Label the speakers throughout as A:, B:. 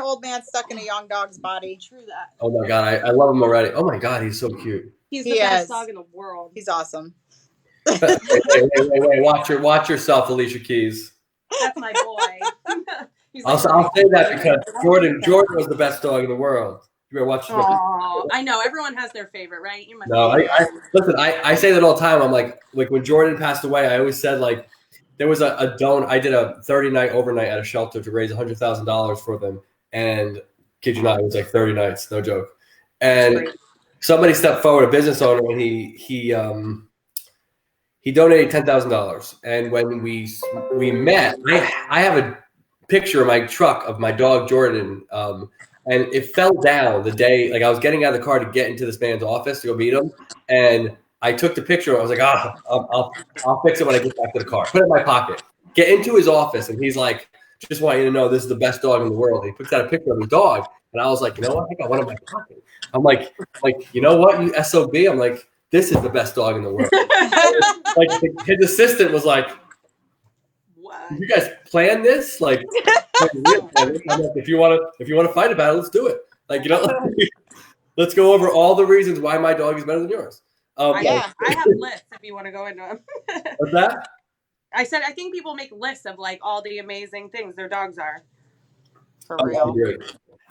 A: old man stuck in a young dog's body.
B: True that.
C: Oh my God, I love him already. Oh my God, he's so cute.
B: He's the best dog in the world.
A: He's awesome.
C: Wait. Watch yourself, Alicia Keys.
B: That's my boy.
C: I'll say that because Jordan was the best dog in the world. You better watch.
B: Oh, I know. Everyone has their favorite, right? You're my
C: listen. I say that all the time. I'm like when Jordan passed away, I always said like there was a donor. I did a 30-night overnight at a shelter to raise $100,000 for them, and kid you not, it was like 30 nights, no joke. And somebody stepped forward, a business owner, and he donated $10,000. And when we met, I have a picture in my truck of my dog Jordan. And it fell down the day, like I was getting out of the car to get into this man's office to go meet him. And I took the picture. I was like, I'll fix it when I get back to the car. Put it in my pocket. Get into his office. And he's like, just want you to know this is the best dog in the world. And he puts out a picture of his dog. And I was like, you know what? I think I want it in my pocket. I'm like, you know what, you SOB? I'm like, this is the best dog in the world. Like his assistant was like, what? Did you guys plan this? Like, if you want to fight about it, let's do it. Like, let's go over all the reasons why my dog is better than yours.
B: I have lists if you want to go into them.
C: What's that?
B: I said I think people make lists of like all the amazing things their dogs are.
A: For real.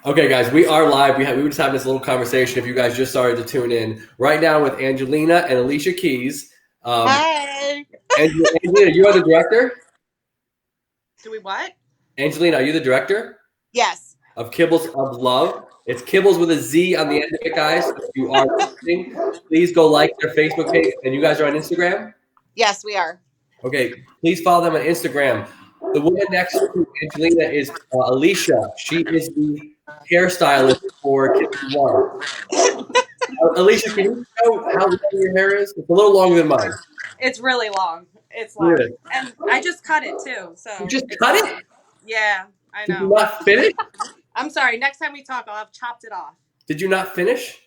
C: Okay, guys, we are live. We were just having this little conversation. If you guys just started to tune in right now with Angelina and Alicia Keys.
A: Hey,
C: Angelina, you are the director.
B: Do we what?
C: Angelina, are you the director?
A: Yes.
C: Of Kibblez of Love. It's Kibblez with a Z on the end of it, guys. If you are listening, please go like their Facebook page. And you guys are on Instagram?
A: Yes, we are.
C: Okay, please follow them on Instagram. The woman next to Angelina is Alicia. She is the hairstylist for Kibblez of Love. Alicia, can you show how long your hair is? It's a little longer than mine.
B: It's really long. It's long. Really? And I just cut it too. So
C: you just cut it?
B: Yeah, I know.
C: Did you not finish?
B: I'm sorry. Next time we talk, I'll have chopped it off.
C: Did you not finish?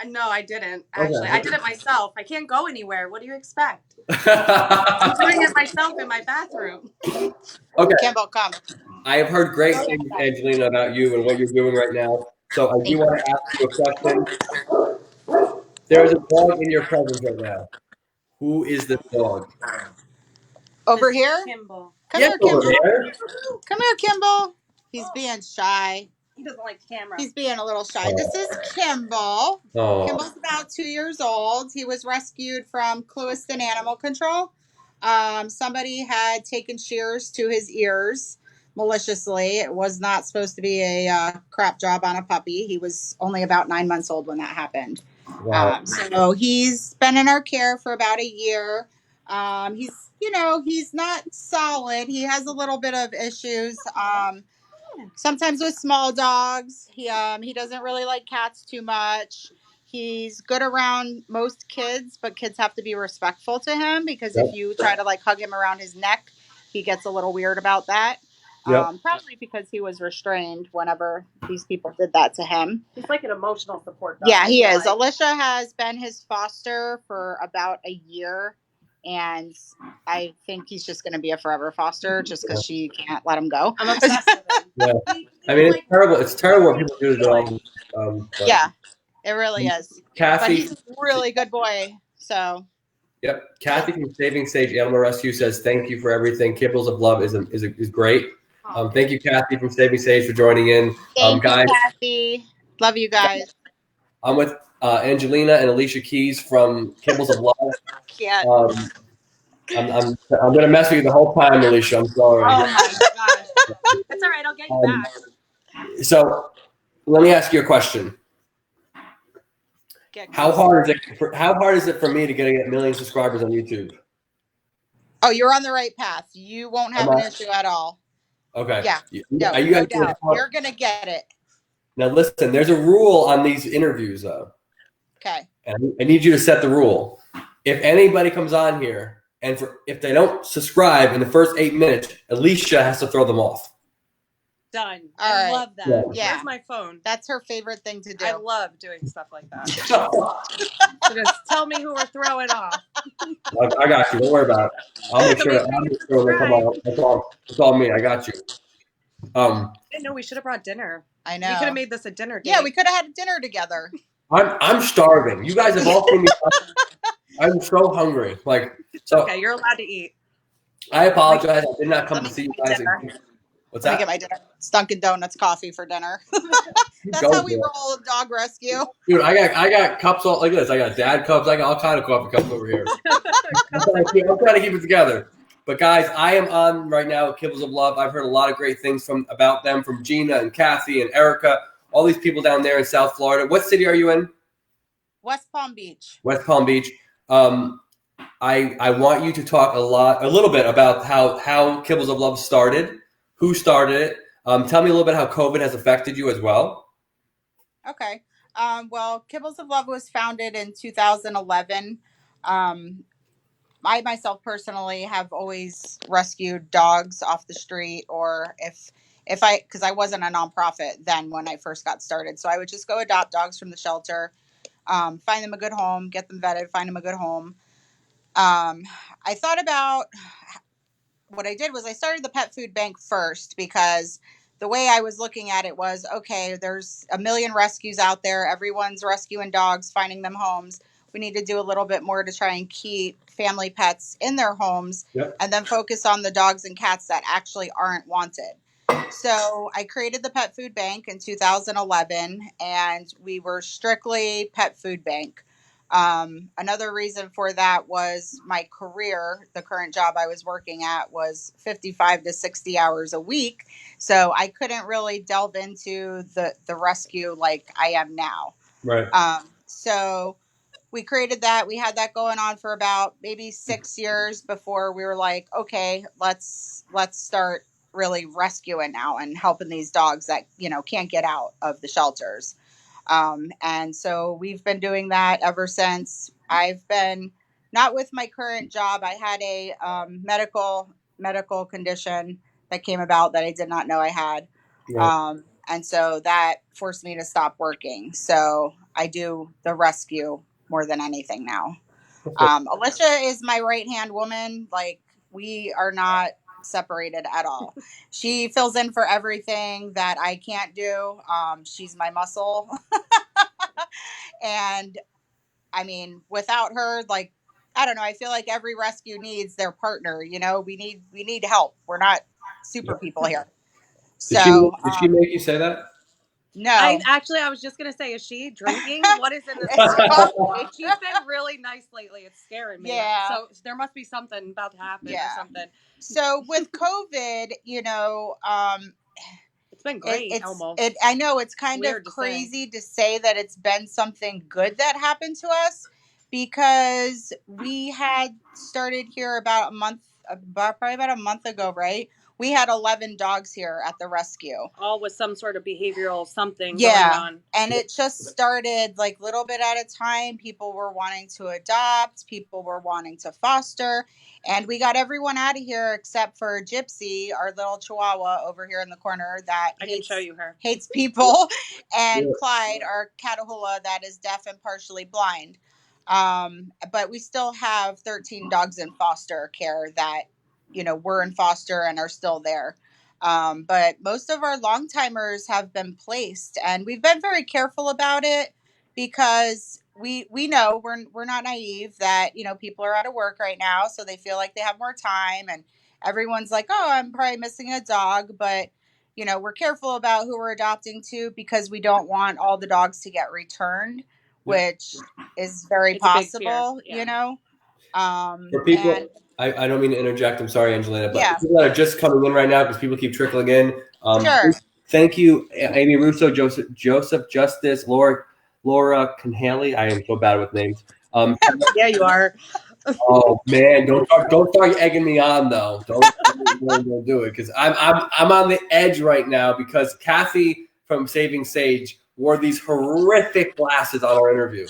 B: No, I didn't. Actually, okay. I did it myself. I can't go anywhere. What do you expect? I'm doing it myself in my bathroom.
C: Okay.
A: Campbell, come.
C: I have heard great things, Angelina, about you and what you're doing right now. So I do want to ask you a question. There is a dog in your presence right now. Who is this dog?
A: Over here?
B: Kimball.
A: Come here, Kimball. Come here, Kimball. He's being shy.
B: He doesn't like camera.
A: He's being a little shy. This is Kimball. Oh. Kimball's about 2 years old. He was rescued from Clewiston Animal Control. Somebody had taken shears to his ears maliciously. It was not supposed to be a crap job on a puppy. He was only about 9 months old when that happened. Wow. So he's been in our care for about a year. He's not solid. He has a little bit of issues. Sometimes with small dogs, he doesn't really like cats too much. He's good around most kids, but kids have to be respectful to him because if you try to like hug him around his neck, he gets a little weird about that. Probably because he was restrained whenever these people did that to him.
B: He's like an emotional support dog.
A: Yeah, he is. Alicia has been his foster for about a year. And I think he's just going to be a forever foster just because she can't let him go.
B: I'm obsessed with him.
C: Yeah. I mean, it's terrible. It's terrible what people do to dogs.
A: Yeah, it really is.
C: Kathy,
A: but he's a really good boy. So.
C: Yep. Kathy from Saving Sage Animal Rescue says, thank you for everything. Kibblez of Love is great. Thank you, Kathy from Saving Sage, for joining in.
A: Thank you, Kathy. Love you guys.
C: I'm with Angelina and Alicia Keys from Kibblez of Love.
A: Yeah.
C: I'm gonna mess with you the whole time, Alicia. I'm sorry.
B: Oh my gosh. It's all right. I'll get you back.
C: So, let me ask you a question. How hard is it for me to get a million subscribers on YouTube?
A: Oh, you're on the right path. You won't have an issue at all.
C: Okay.
A: Yeah.
C: No
A: doubt. You're gonna get it.
C: Now listen, there's a rule on these interviews though.
A: Okay.
C: And I need you to set the rule. If anybody comes on here and if they don't subscribe in the first 8 minutes, Alicia has to throw them off.
B: Done.
A: I
B: love that.
A: Yeah.
B: Where's my phone?
A: That's her favorite thing to do.
B: I love doing stuff like that. So just tell me who we're throwing off.
C: I got you. Don't worry about it. I'll make sure they come on. It's all me. I got you.
B: I didn't know we should have brought dinner.
A: I know.
B: We could have made this a dinner date.
A: Yeah, we could have had dinner together.
C: I'm starving. You guys have all seen me. I'm so hungry. Like, so.
B: Okay, you're allowed to eat.
C: I apologize. I did not come to see you guys. What's that?
A: Let me get my dinner. It's Dunkin' Donuts coffee for dinner. That's how we roll dog rescue.
C: Dude, I got cups all like this. I got dad cups. I got all kind of coffee cups over here. I'm trying to keep it together. But guys, I am on right now with Kibblez of Love. I've heard a lot of great things about them from Gina and Kathy and Erica, all these people down there in South Florida. What city are you in?
A: West Palm Beach.
C: West Palm Beach. I want you to talk a little bit about how Kibblez of Love started, who started it. Tell me a little bit how COVID has affected you as well.
A: Okay. Well, Kibblez of Love was founded in 2011. I myself personally have always rescued dogs off the street, or because I wasn't a nonprofit then when I first got started. So I would just go adopt dogs from the shelter, find them a good home, get them vetted, find them a good home. I thought about what I did was I started the pet food bank first, because the way I was looking at it was, okay, there's a million rescues out there. Everyone's rescuing dogs, finding them homes. We need to do a little bit more to try and keep family pets in their homes, and then focus on the dogs and cats that actually aren't wanted. So I created the pet food bank in 2011, and we were strictly pet food bank. Another reason for that was my career. The current job I was working at was 55 to 60 hours a week. So I couldn't really delve into the rescue like I am now.
C: Right.
A: So we created that. We had that going on for about maybe 6 years before we were like, okay, let's start really rescuing now and helping these dogs that, can't get out of the shelters. And so we've been doing that ever since. I've been not with my current job. I had a medical condition that came about that I did not know I had. Right. And so that forced me to stop working. So I do the rescue more than anything now. Alicia is my right-hand woman. Like, we are not separated at all. She fills in for everything that I can't do. She's my muscle. And I mean, without her, like, I don't know, I feel like every rescue needs their partner. We need help. We're not super people here. So
C: did she make you say that?
A: No.
B: I was just going to say, is she drinking? What is in this? She's been really nice lately. It's scaring me.
A: Yeah.
B: So there must be something about to happen or something.
A: So with COVID,
B: it's been great.
A: I know it's kind of crazy to say that it's been something good that happened to us, because we had started here probably about a month ago, right? We had 11 dogs here at the rescue.
B: All with some sort of behavioral something going on.
A: And it just started like little bit at a time. People were wanting to adopt. People were wanting to foster. And we got everyone out of here except for Gypsy, our little chihuahua over here in the corner that
B: I can show you her.
A: Hates people. And Clyde, our Catahoula, that is deaf and partially blind. But we still have 13 dogs in foster care that were in foster and are still there. But most of our long timers have been placed, and we've been very careful about it, because we know we're not naive that, people are out of work right now. So they feel like they have more time, and everyone's like, oh, I'm probably missing a dog. But, we're careful about who we're adopting to, because we don't want all the dogs to get returned, which is very possible,
C: For people, I don't mean to interject. I'm sorry, Angelina, but people that are just coming in right now, because people keep trickling in.
A: Sure.
C: Thank you, Amy Russo, Joseph Justice, Laura Conhaley. I am so bad with names.
B: Yeah, you are.
C: Oh man, don't start egging me on though. Don't do it, because I'm on the edge right now, because Kathy from Saving Sage wore these horrific glasses on our interview.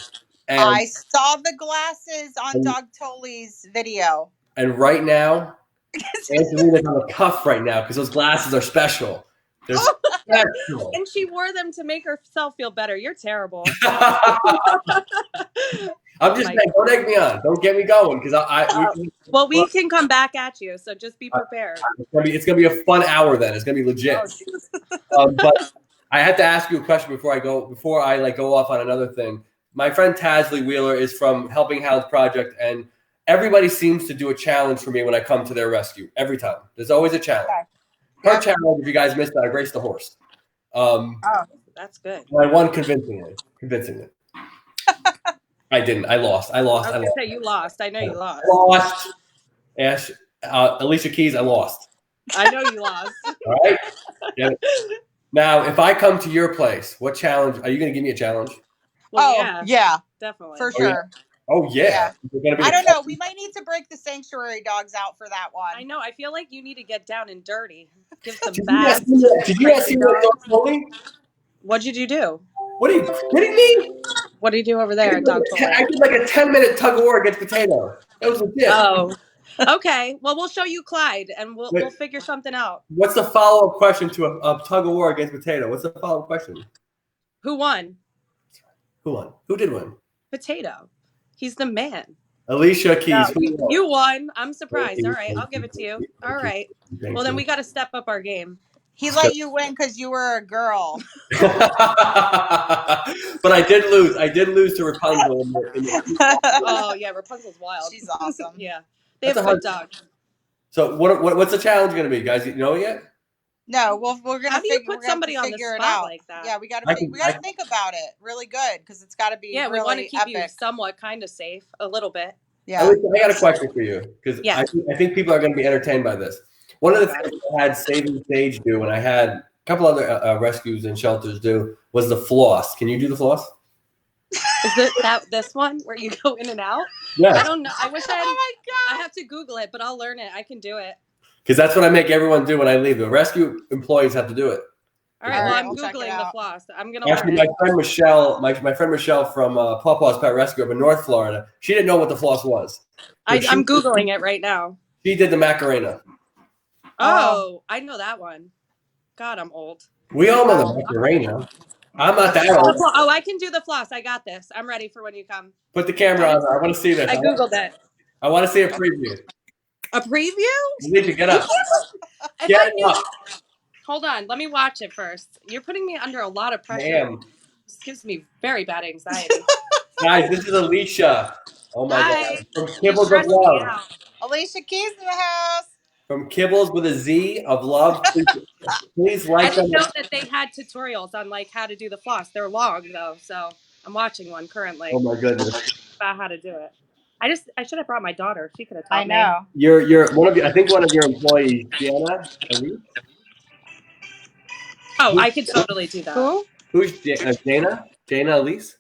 C: And
A: I saw the glasses on Doug Tolley's video.
C: And right now, Angelina's on the cuff right now, because those glasses are special. They're special.
B: And she wore them to make herself feel better. You're terrible.
C: I'm just saying, don't egg me on. Don't get me going because
B: we can come back at you, so just be prepared.
C: It's gonna be a fun hour then. It's gonna be legit. But I had to ask you a question before I go off on another thing. My friend Tasley Wheeler is from Helping Hounds Project, and everybody seems to do a challenge for me when I come to their rescue. Every time, there's always a challenge. Okay. Her challenge, if you guys missed it, I raced the horse.
B: That's good.
C: I won convincingly. I didn't. I lost. I was
B: gonna say you lost. I know you lost.
C: Lost. Ash, Alicia Keys, I lost.
B: I know you lost.
C: All right. Yeah. Now, if I come to your place, what challenge are you going to give me a challenge?
B: Well,
A: yeah,
B: definitely
A: for sure.
C: Oh yeah.
A: I don't know. We might need to break the sanctuary dogs out for that one.
B: I know. I feel like you need to get down and dirty. Give some
C: Did
B: baths.
C: Did you guys see what dog told me?
B: What did you do?
C: What are you kidding me?
B: What do you do over there, Dog Toy?
C: I did like a 10-minute tug of war against Potato. That was legit.
B: Oh, okay. Well, we'll show you Clyde, and we'll figure something out.
C: What's the follow-up question to a tug of war against Potato? What's the follow-up question?
B: Who won?
C: Who won? Who did win?
B: Potato. He's the man.
C: Alicia Keys.
B: No, you won. I'm surprised. All right, I'll give it to you. All right. Well, then we got to step up our game.
A: He let you win because you were a girl.
C: But I did lose. I did lose to Rapunzel.
B: Oh yeah, Rapunzel's wild.
A: She's awesome.
B: Yeah, they have good dogs.
C: So what's the challenge going to be, guys? You know it yet?
A: No, we're gonna.
B: How do you put somebody on the spot like that?
A: Yeah, we got to think about it really good because it's got to be.
B: Yeah,
A: really
B: we want to keep
A: epic.
B: you somewhat kind of safe a little bit.
A: Yeah,
C: I got a question for you because I think people are going to be entertained by this. One of the things I had Saving Sage do, and I had a couple other rescues and shelters do, was the floss. Can you do the floss?
B: Is it this one where you go in and out?
C: Yeah.
B: I don't know. I wish I had.
A: Oh my God.
B: I have to Google it, but I'll learn it. I can do it.
C: Because that's what I make everyone do when I leave. The rescue employees have to do it.
B: All right. Well, I'm Googling the floss. I'm going to
C: learn it. My friend Michelle from Pawpaw's Pet Rescue up in North Florida, she didn't know what the floss was.
B: I'm Googling it right now.
C: She did the Macarena.
B: Oh, I know that one. God, I'm old.
C: We all know the Macarena. I'm not that old.
B: Oh, I can do the floss. I got this. I'm ready for when you come.
C: Put the camera on. I want to see this.
B: I Googled it.
C: I want to see a preview.
B: A preview?
C: Alicia, get up.
B: Hold on. Let me watch it first. You're putting me under a lot of pressure.
C: Damn.
B: This gives me very bad anxiety.
C: Guys, this is Alicia. Oh my God. From Kibblez of Love.
A: Alicia Keys in the house.
C: From Kibblez with a Z of Love. Please like them.
B: I didn't know that they had tutorials on like how to do the floss. They're long though, so I'm watching one currently.
C: Oh my goodness.
B: About how to do it. I should have brought my daughter. She could have taught me.
A: I know.
C: You're one of your. I think one of your employees, Jana.
B: Oh, I could totally do that.
A: Who?
C: Who's Jana? Jana Elise?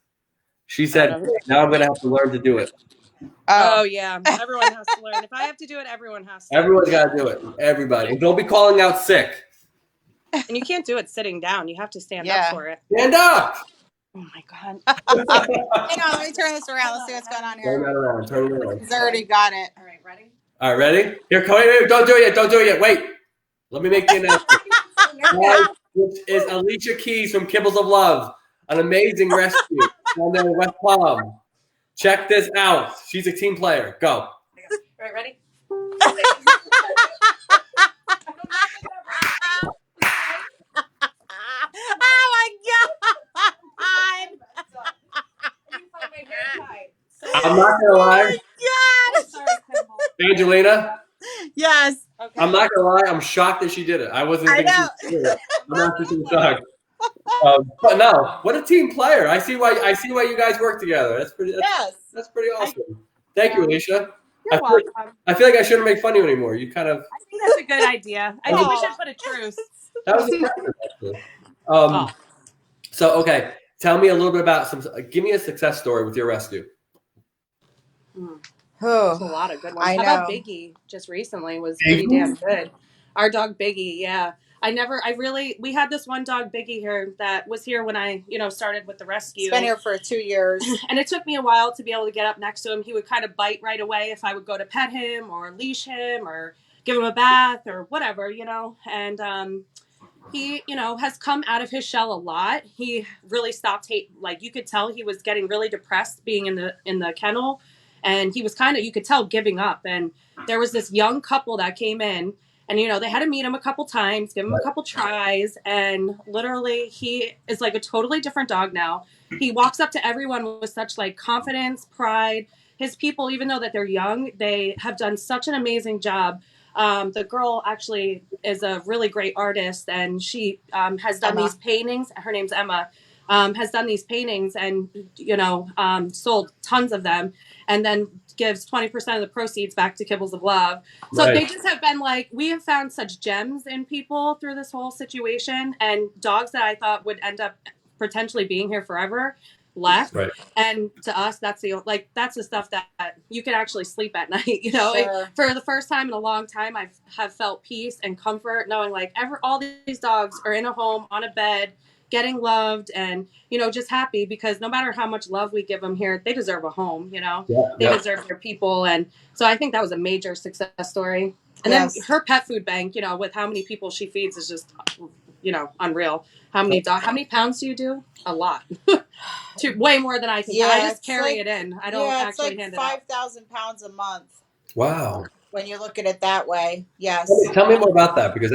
C: She said, "Now I'm gonna have to learn to do it."
B: Oh yeah, everyone has to learn. If I have to do it, everyone has to.
C: Everyone's got to do it. Everybody, and don't be calling out sick.
B: And you can't do it sitting down. You have to stand up for it.
C: Stand up.
B: Oh my God.
A: Hang on, let me turn this around. Let's see what's going on here.
C: Turn that around. Turn it around.
A: He's already got it.
B: All right, ready?
C: All right, ready? Here, wait, don't do it yet. Don't do it yet. Wait. Let me make the announcement. Which is Alicia Keys from Kibblez of Love, an amazing rescue down there in West Palm. Check this out. She's a team player. Go.
B: All right, ready?
A: Oh my God!
C: I'm not gonna lie.
A: God.
C: Angelina.
A: Yes.
B: Okay.
C: I'm not gonna lie. I'm shocked that she did it. I wasn't.
A: I know.
C: I'm not just shocked. But no, what a team player! I see why you guys work together. That's pretty. That's pretty awesome. Thank you, Alicia.
B: You're welcome.
C: I feel like I shouldn't make fun of you anymore. You kind of.
B: I think that's a good idea. I think we should put a truce.
C: That was impressive, actually. So okay, tell me a little bit about give me a success story with your rescue.
B: There's a lot of good ones. How about Biggie? Just recently was pretty damn good. Our dog Biggie, yeah. We had this one dog Biggie here that was here when I, started with the rescue.
A: He's been here for 2 years.
B: And it took me a while to be able to get up next to him. He would kind of bite right away if I would go to pet him or leash him or give him a bath or whatever, And he, has come out of his shell a lot. He really stopped like you could tell he was getting really depressed being in the kennel, and he was kind of, you could tell, giving up. And there was this young couple that came in, and they had to meet him a couple times, give him a couple tries, and literally he is like a totally different dog now. He walks up to everyone with such like confidence, pride. His people, even though that they're young, they have done such an amazing job. The girl actually is a really great artist, and she has done these paintings. Her name's Emma. Has done these paintings and sold tons of them, and then gives 20% of the proceeds back to Kibblez of Love. So they just have been like, we have found such gems in people through this whole situation, and dogs that I thought would end up potentially being here forever left. And to us, that's the stuff that you can actually sleep at night.
A: Sure.
B: For the first time in a long time, I have felt peace and comfort knowing like all these dogs are in a home on a bed, getting loved, and just happy, because no matter how much love we give them here, they deserve a home. They deserve their people. And so I think that was a major success story. And then her pet food bank, with how many people she feeds, is just unreal. How many pounds do you do? A lot. Way more than I can. I just carry it in. I don't actually hand it out.
A: 5,000 pounds a month.
C: Wow.
A: When you look at it that way, yes.
C: Tell me more about that, because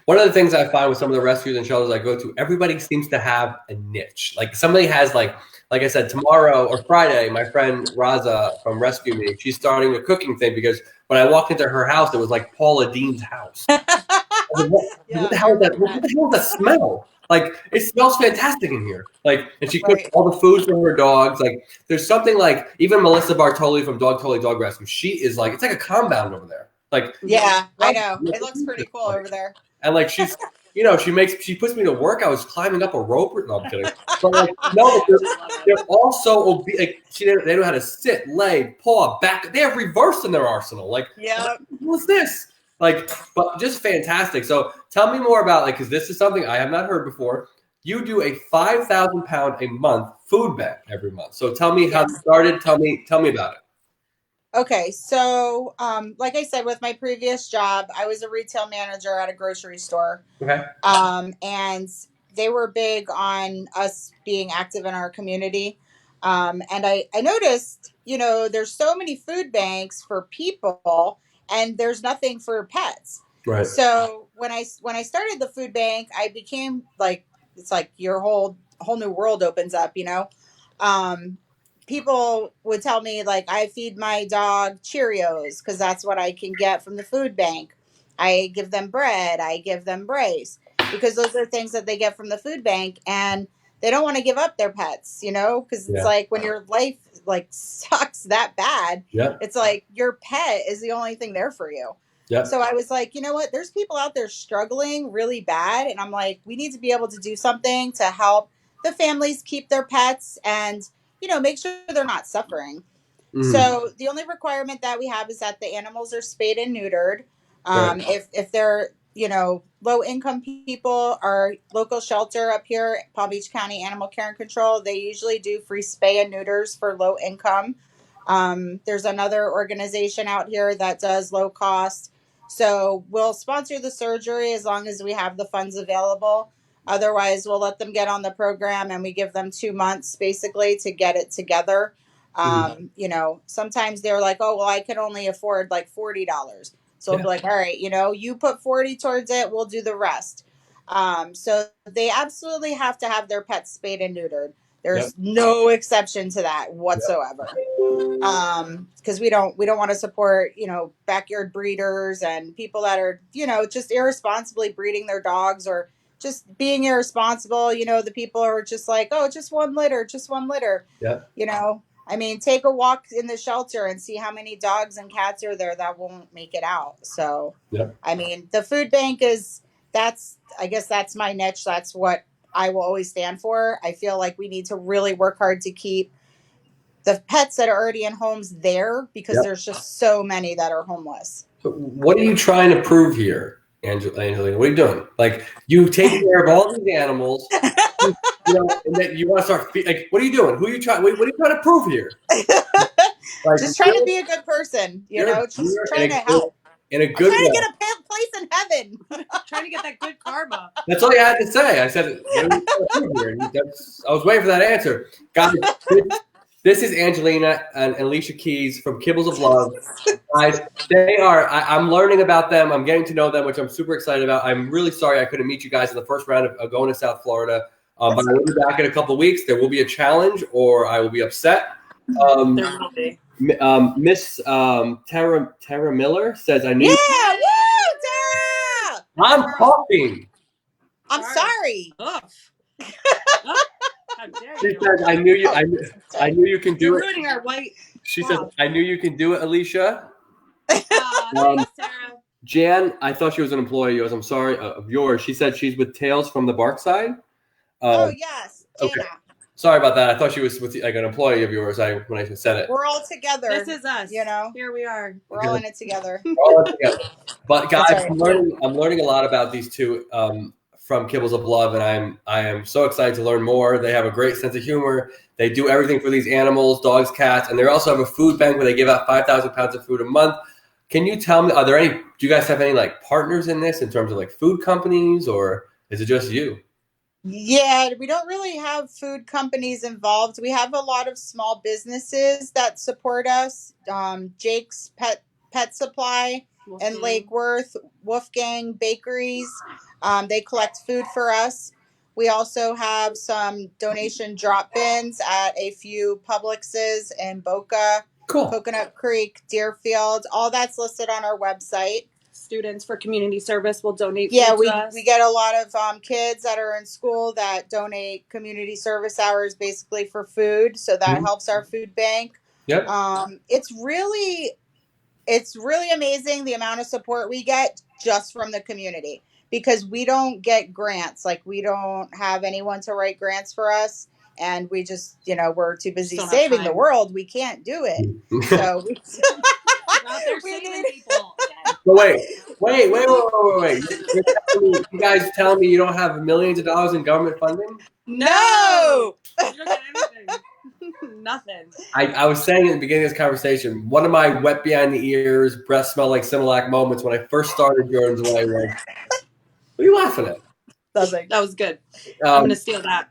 C: one of the things I find with some of the rescues and shelters I go to, everybody seems to have a niche. Like somebody has like I said, tomorrow or Friday, my friend Raza from Rescue Me, she's starting a cooking thing, because when I walked into her house, it was like Paula Dean's house. What the hell is that? What the hell is that smell? Like, it smells fantastic in here. Like, and she cooks all the foods for her dogs. Like, there's something like, even Melissa Bartoli from Dog Totally Dog Rescue, she is like, it's like a compound over there. Like,
A: I know. It looks pretty cool over there.
C: And like, she's, she puts me to work. I was climbing up a rope. No, I'm kidding. But like, no, they're all so obese. Like, they know how to sit, lay, paw, back. They have reverse in their arsenal. Like, what's this? Like, but just fantastic. So tell me more about, like, because this is something I have not heard before. You do a 5,000 pound a month food bank every month. So tell me how it started. Tell me about it.
A: Okay, so like I said, with my previous job, I was a retail manager at a grocery store.
C: Okay.
A: And they were big on us being active in our community. And I noticed, there's so many food banks for people, and there's nothing for pets.
C: Right.
A: So when I started the food bank, I became like, it's like your whole new world opens up, people would tell me, like, I feed my dog Cheerios because that's what I can get from the food bank. I give them bread. I give them brace, because those are things that they get from the food bank, and they don't want to give up their pets, because it's like when your life like sucks that bad, it's like your pet is the only thing there for you. So I was like, you know what? There's people out there struggling really bad. And I'm like, we need to be able to do something to help the families keep their pets and, make sure they're not suffering. So the only requirement that we have is that the animals are spayed and neutered. If they're, low income people, our local shelter up here, Palm Beach County Animal Care and Control, they usually do free spay and neuters for low income. There's another organization out here that does low cost. So we'll sponsor the surgery as long as we have the funds available. Otherwise, we'll let them get on the program, and we give them 2 months basically to get it together. Sometimes they're like, oh, well, I can only afford like $40. So we'll be like, all right, you put 40 towards it, we'll do the rest. So they absolutely have to have their pets spayed and neutered. There's no exception to that whatsoever. Because we don't want to support, backyard breeders and people that are, just irresponsibly breeding their dogs, or just being irresponsible. The people are just like, oh, just one litter. I mean, take a walk in the shelter and see how many dogs and cats are there that won't make it out. So, I mean, the food bank I guess that's my niche. That's what I will always stand for. I feel like we need to really work hard to keep the pets that are already in homes there, because there's just so many that are homeless.
C: So what are you trying to prove here, Angelina? What are you doing? Like, you take care of all these animals, and then you want to start like, what are you doing? What are you trying to prove here?
A: Just trying to be a good person, just trying to help.
C: in a
A: I'm
C: good
A: trying
C: way.
A: to get a place in heaven.
B: Trying to get that good karma.
C: That's all you had to say. I said, what are we trying to do here? And I was waiting for that answer. Guys, this is Angelina and Alicia Keys from Kibblez of Love. Guys, they are, I'm learning about them. I'm getting to know them, which I'm super excited about. I'm really sorry I couldn't meet you guys in the first round of going to South Florida. But I will be back in a couple of weeks. There will be a challenge or I will be upset.
B: There will be.
C: Miss Tara Miller says, I knew.
A: Yeah, woo, Tara!
C: I'm talking.
A: I'm sorry.
B: Ugh. How dare
C: She
B: you?
C: says, I knew you. I knew you can do
B: You're
C: it.
B: ruining our white.
C: She says, I knew you can do it, Alicia.
B: Thanks, Sarah.
C: Jan, I thought she was an employee of yours. I'm sorry, of yours. She said she's with Tales from the Bark Side.
A: Oh, yes, Jana.
C: Okay. Sorry about that. I thought she was with like an employee of yours. When I said it.
A: We're all together.
B: This is us.
A: You know,
B: here we are.
A: We're all in it together.
C: We're all in it together. But guys,
A: That's right.
C: I'm learning a lot about these two from Kibblez of Love, and I am so excited to learn more. They have a great sense of humor. They do everything for these animals, dogs, cats, and they also have a food bank where they give out 5,000 pounds of food a month. Can you tell me, do you guys have any like partners in this in terms of like food companies, or is it just you?
A: Yeah, we don't really have food companies involved. We have a lot of small businesses that support us. Jake's Pet Supply in Lake Worth, Wolfgang Bakeries. They collect food for us. We also have some donation drop bins at a few Publixes in Boca,
C: Cool.
A: Coconut Creek, Deerfield. All that's listed on our website.
B: Students for community service will donate.
A: Yeah,
B: food to us.
A: we get a lot of kids that are in school that donate community service hours basically for food, so that helps our food bank.
C: Yep.
A: It's really amazing the amount of support we get just from the community, because we don't get grants. Like, we don't have anyone to write grants for us, and we just, we're too busy saving the world. We can't do it. So
B: they're saving people.
C: So wait. You guys telling me you don't have millions of dollars in government funding?
A: No.
B: You don't get anything. Nothing.
C: I was saying at the beginning of this conversation, one of my wet behind the ears, breath smell like Similac moments when I first started Jordan's Way was, what are you laughing at?
B: That was good. I'm going to steal that.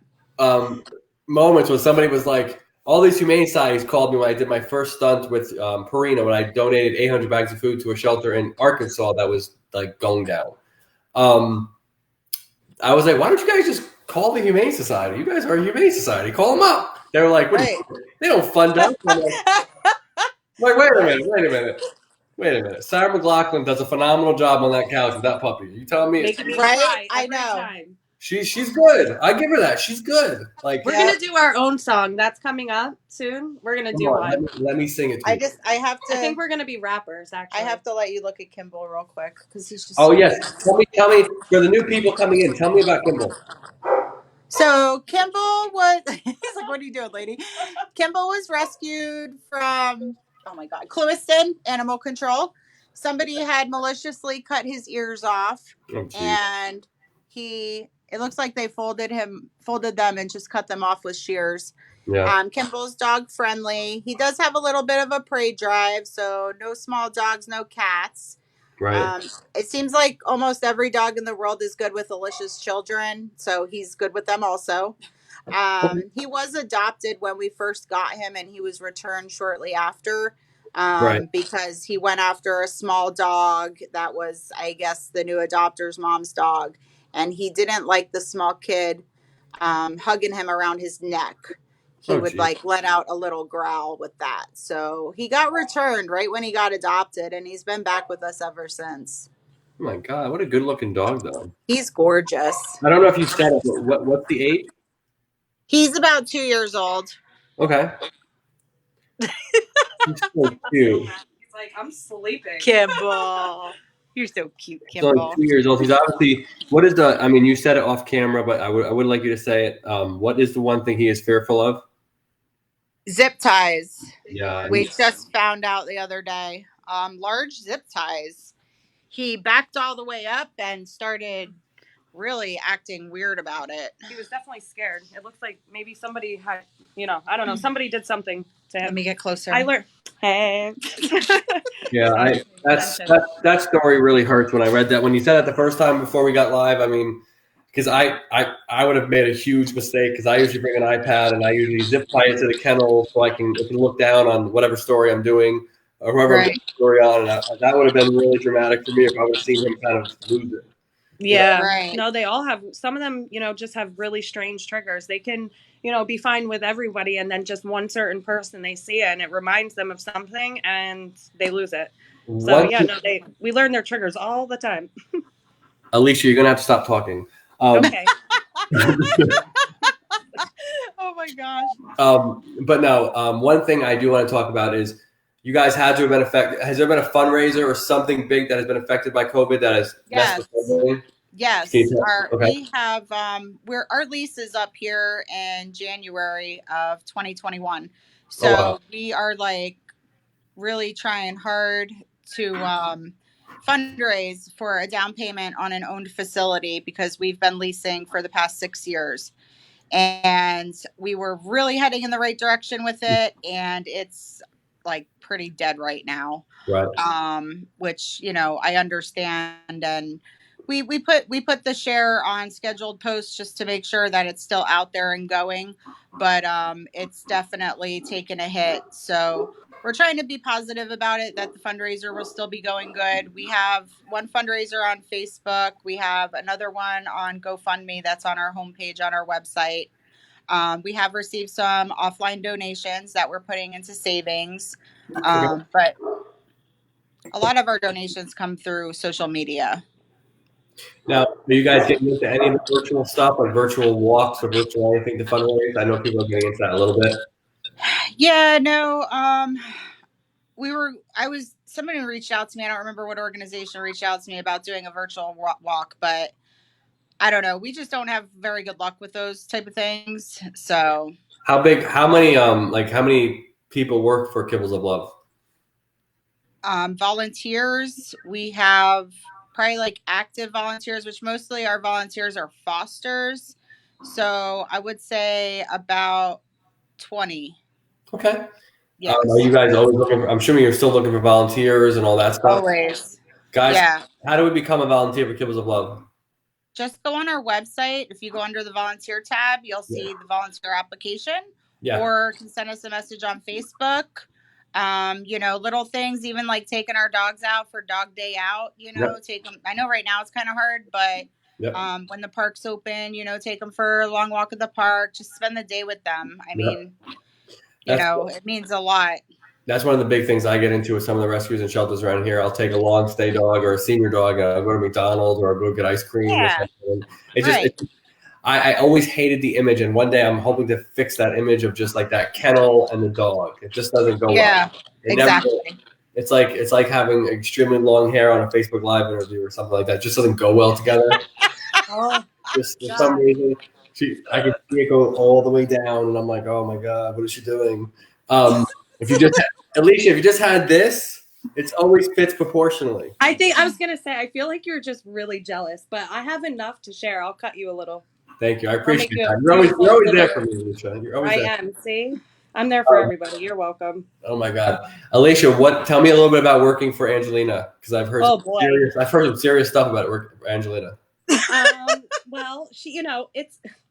C: Moments when somebody was like, all these humane societies called me when I did my first stunt with Purina, when I donated 800 bags of food to a shelter in Arkansas that was like going down. I was like, why don't you guys just call the Humane Society? You guys are a Humane Society. Call them up. They were like, they don't fund us. I'm like, wait a minute. Sarah McLachlan does a phenomenal job on that couch with that puppy. You telling me?
A: Right? I know.
B: Time.
C: She's good. I give her that. She's good. Like,
B: we're gonna do our own song that's coming up soon. We're gonna do one.
C: Let me sing it to you.
A: I have to.
B: I think we're gonna be rappers. Actually,
A: I have to let you look at Kimball real quick because he's just.
C: Oh yes, tell me for the new people coming in. Tell me about Kimball.
A: So Kimball was. He's like, "What are you doing, lady?" Kimball was rescued from. Oh my God, Clewiston Animal Control. Somebody had maliciously cut his ears off, and it looks like they folded them and just cut them off with shears. Yeah. Kimball's dog friendly. He does have a little bit of a prey drive, so no small dogs, no cats. Right. It seems like almost every dog in the world is good with Alicia's children, so he's good with them also. He was adopted when we first got him, and he was returned shortly after. Because he went after a small dog that was, I guess, the new adopter's mom's dog. And he didn't like the small kid hugging him around his neck. He would let out a little growl with that. So he got returned right when he got adopted, and he's been back with us ever since.
C: Oh my God, what a good looking dog, though.
A: He's gorgeous.
C: I don't know if you said it, but what's the age?
A: He's about 2 years old.
C: Okay. He's so cute.
B: He's like, I'm sleeping.
A: Kimball. You're so cute, Kimball.
C: He's 2 years old. He's obviously, you said it off camera, but I would like you to say it. What is the one thing he is fearful of?
A: Zip ties.
C: Yeah.
A: We just found out the other day. Large zip ties. He backed all the way up and started really acting weird about it.
B: He was definitely scared. It looks like maybe somebody had, I don't know, somebody did something to him.
A: Let me get closer.
B: I learned. Hey.
C: Yeah, that story really hurts when I read that. When you said it the first time before we got live, I mean, because I would have made a huge mistake because I usually bring an iPad and I usually zip tie it to the kennel so I can look down on whatever story I'm doing or whoever I'm doing the story on. And that would have been really dramatic for me if I would have seen him kind of lose it.
B: Yeah.
A: Right.
B: No, they all have, some of them, just have really strange triggers. They can, be fine with everybody, and then just one certain person they see it and it reminds them of something and they lose it. So we learn their triggers all the time.
C: Alicia, you're gonna have to stop talking.
B: Okay.
A: Oh my gosh.
C: But no, one thing I do want to talk about is you guys had to have been affected. Has there been a fundraiser or something big that has been affected by COVID that has messed with fundraising?
A: Yes, we have. Our lease is up here in January of 2021, so we are like really trying hard to fundraise for a down payment on an owned facility because we've been leasing for the past 6 years, and we were really heading in the right direction with it, and it's like pretty dead right now.
C: Right.
A: Which I understand, and we put the share on scheduled posts just to make sure that it's still out there and going, but it's definitely taken a hit. So we're trying to be positive about it, that the fundraiser will still be going good. We have one fundraiser on Facebook. We have another one on GoFundMe that's on our homepage on our website. We have received some offline donations that we're putting into savings, but a lot of our donations come through social media.
C: Now, are you guys getting into any of the virtual stuff, like virtual walks or virtual anything to fundraise? I know people are getting into that a little bit.
A: Yeah, no. Somebody reached out to me. I don't remember what organization reached out to me about doing a virtual walk, but I don't know. We just don't have very good luck with those type of things. So
C: how many people work for Kibblez of Love?
A: Volunteers, we have probably like active volunteers, which mostly our volunteers are fosters. So I would say about 20.
C: Okay.
A: Yes.
C: Are you guys always looking for, I'm assuming you're still looking for volunteers and all that stuff?
A: Always.
C: Guys, how do we become a volunteer for Kibblez of Love?
A: Just go on our website. If you go under the volunteer tab, you'll see the volunteer application. Yeah. Or can send us a message on Facebook. Little things, even like taking our dogs out for dog day out, take them. I know right now it's kind of hard, but when the park's open, take them for a long walk at the park, just spend the day with them. I mean, it means a lot.
C: That's one of the big things I get into with some of the rescues and shelters around here. I'll take a long stay dog or a senior dog, and I'll go to McDonald's or I'll go get ice cream or something. I always hated the image, and one day I'm hoping to fix that image of just like that kennel and the dog. It just doesn't go well.
A: Exactly.
C: It's like having extremely long hair on a Facebook Live interview or something like that. It just doesn't go well together. Just for some reason, I can see it go all the way down, and I'm like, oh my god, what is she doing? Alicia, if you just had this, it always fits proportionally.
B: I was gonna say, I feel like you're just really jealous, but I have enough to share. I'll cut you a little.
C: Thank you. I appreciate that. You're always there for me, Alicia. You're always there.
B: I am. See, I'm there for everybody. You're welcome.
C: Oh my God, Alicia, tell me a little bit about working for Angelina, because I've heard some serious stuff about working for Angelina.
B: Well, she,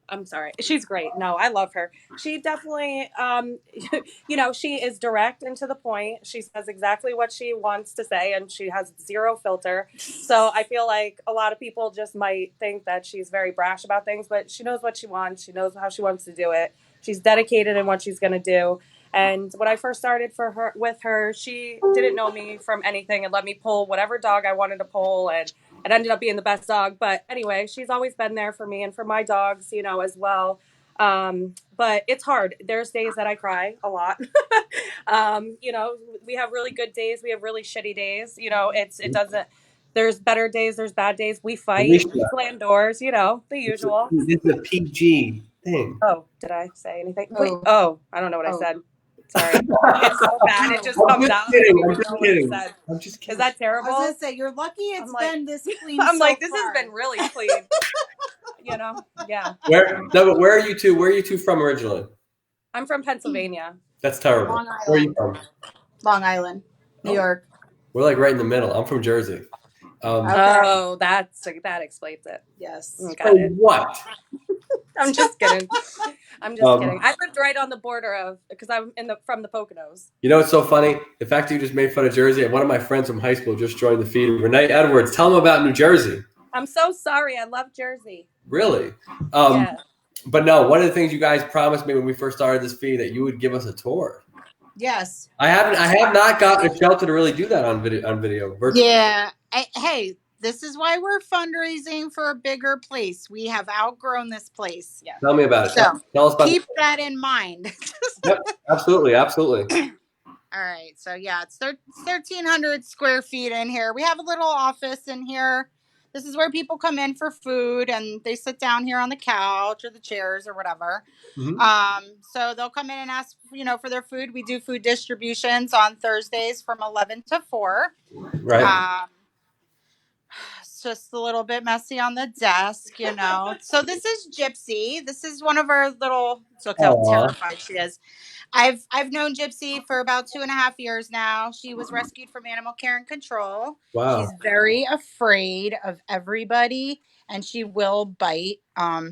B: I'm sorry. She's great. No, I love her. She definitely, she is direct and to the point. She says exactly what she wants to say, and she has zero filter. So I feel like a lot of people just might think that she's very brash about things, but she knows what she wants. She knows how she wants to do it. She's dedicated in what she's going to do. And when I first started with her, she didn't know me from anything and let me pull whatever dog I wanted to pull, and it ended up being the best dog. But anyway, she's always been there for me and for my dogs, as well. But it's hard. There's days that I cry a lot. We have really good days. We have really shitty days. There's better days. There's bad days. We fight, we slam doors, the usual.
C: This is a PG thing.
B: Oh, did I say anything? Wait, I don't know what I said. Sorry. It's so bad. It just comes out. I don't even know what it said.
C: I'm just kidding.
B: Is that terrible?
A: I was gonna say, you're lucky it's been this clean.
B: I'm
A: so
B: like, this
A: far.
B: has been really clean. You know? Yeah.
C: Where are you two? Where are you two from originally?
B: I'm from Pennsylvania.
C: That's terrible.
A: Long
C: Where are you
A: Island.
C: from?
A: Long Island, New York.
C: We're like right in the middle. I'm from Jersey.
A: Okay.
B: Oh, that explains it.
A: Yes.
B: Got it.
C: What?
B: I'm just kidding. I'm just kidding. I lived right on the border of, because I'm from the Poconos.
C: You know what's so funny? The fact that you just made fun of Jersey, and one of my friends from high school just joined the feed. Renee Edwards, tell them about New Jersey.
B: I'm so sorry. I love Jersey.
C: Really?
B: Yeah.
C: But no, one of the things you guys promised me when we first started this feed that you would give us a tour.
A: Yes.
C: I have not gotten a shelter to really do that on video. Virtually.
A: Yeah. Hey, this is why we're fundraising for a bigger place. We have outgrown this place.
B: Yeah.
C: Tell me about it.
A: So
C: tell us about
A: keep that in mind.
C: Yep, absolutely.
A: All right. So yeah, it's 1,300 square feet in here. We have a little office in here. This is where people come in for food, and they sit down here on the couch or the chairs or whatever.
C: Mm-hmm.
A: So they'll come in and ask, for their food. We do food distributions on Thursdays from 11 to 4.
C: Right.
A: It's just a little bit messy on the desk, So this is Gypsy. This is one of our little. Look how terrified she is. I've known Gypsy for about 2.5 years now. She was rescued from Animal Care and Control.
C: Wow.
A: She's very afraid of everybody, and she will bite.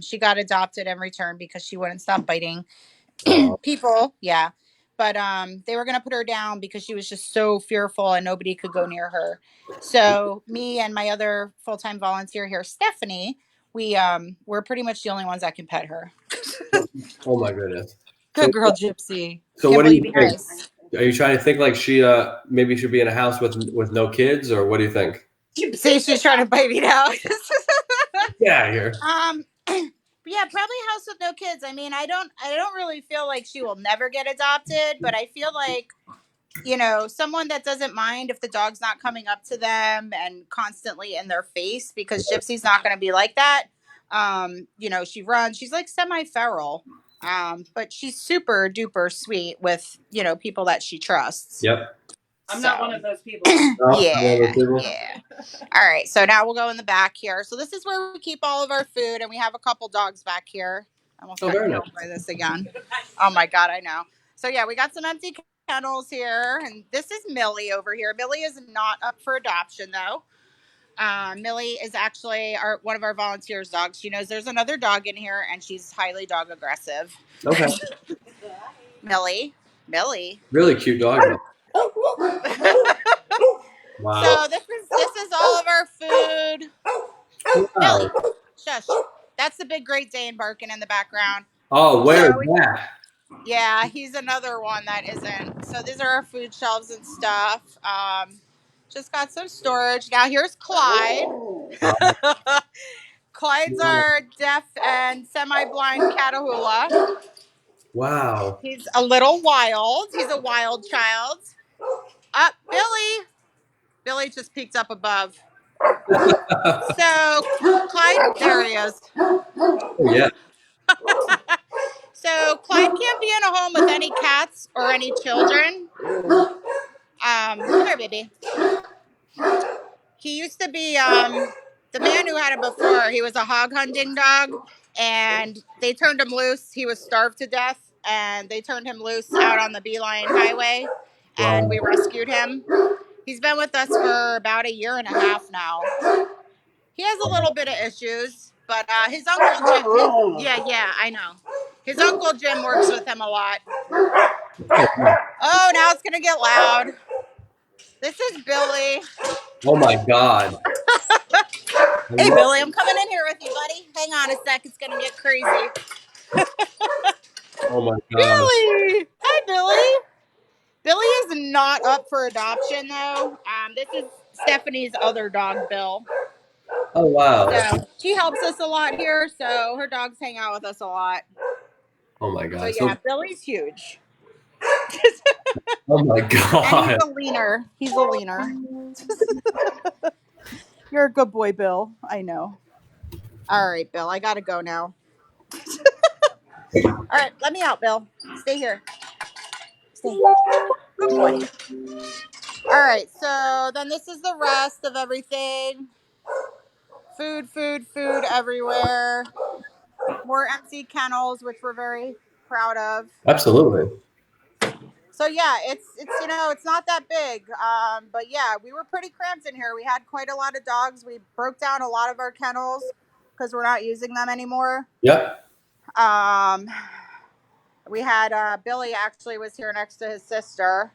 A: She got adopted and returned because she wouldn't stop biting people. Yeah. But they were going to put her down because she was just so fearful and nobody could go near her. So me and my other full-time volunteer here, Stephanie, we're pretty much the only ones that can pet her.
C: Oh my goodness.
A: Good girl, Gypsy.
C: So
A: Can't
C: what do you
A: believe
C: think?
A: nice.
C: Are you trying to think like she maybe should be in a house with no kids, or what do you think?
A: See, she's trying to bite me now.
C: Get out of here.
A: Yeah, probably a house with no kids. I mean, I don't really feel like she will never get adopted, but I feel like, someone that doesn't mind if the dog's not coming up to them and constantly in their face, because Gypsy's not going to be like that. She runs. She's like semi-feral, but she's super duper sweet with, people that she trusts.
B: Yep. I'm not one of those people.
A: Yeah. All right, so now we'll go in the back here. So this is where we keep all of our food, and we have a couple dogs back here. I almost got killed by this again. Oh my God, I know. So yeah, we got some empty kennels here, and this is Millie over here. Millie is not up for adoption though. Millie is actually one of our volunteers' dogs. She knows there's another dog in here, and she's highly dog aggressive.
C: Okay.
A: Millie.
C: Really cute dog. Wow.
A: So this is all of our food.
C: Wow.
A: Millie, shush. That's the big Great Dane barking in the background.
C: Oh, where is that?
A: Yeah, he's another one that isn't. So these are our food shelves and stuff. Just got some storage. Now here's Clyde. Clyde's our deaf and semi-blind Catahoula.
C: Wow.
A: He's a little wild. He's a wild child. Billy. Billy just peeked up above. So Clyde, there he is.
C: Oh, yeah.
A: So Clyde can't be in a home with any cats or any children. Come here, baby. He used to be the man who had it before. He was a hog hunting dog, and they turned him loose. He was starved to death, and they turned him loose out on the Beeline Highway, and we rescued him. He's been with us for about 1.5 years now. He has a little bit of issues, but his uncle Jim, yeah, I know. His uncle Jim works with him a lot. Oh, now it's going to get loud. This is Billy.
C: Oh my God.
A: Hey, Billy, I'm coming in here with you, buddy. Hang on a sec. It's going to get crazy.
C: Oh my God.
A: Billy. Hi, Billy. Billy is not up for adoption, though. This is Stephanie's other dog, Bill.
C: Oh, wow.
A: So she helps us a lot here, so her dogs hang out with us a lot.
C: Oh my God.
A: So yeah, Billy's huge.
C: Oh my God.
A: And he's a leaner. You're a good boy, Bill. I know. All right, Bill, I gotta go now. All right, let me out, Bill. Stay here. Good boy. All right, so then this is the rest of everything. Food, food, food everywhere. More empty kennels, which we're very proud of.
C: Absolutely.
A: So yeah, it's it's not that big, but yeah, we were pretty cramped in here. We had quite a lot of dogs. We broke down a lot of our kennels because we're not using them anymore.
C: Yep.
A: We had Billy actually was here next to his sister,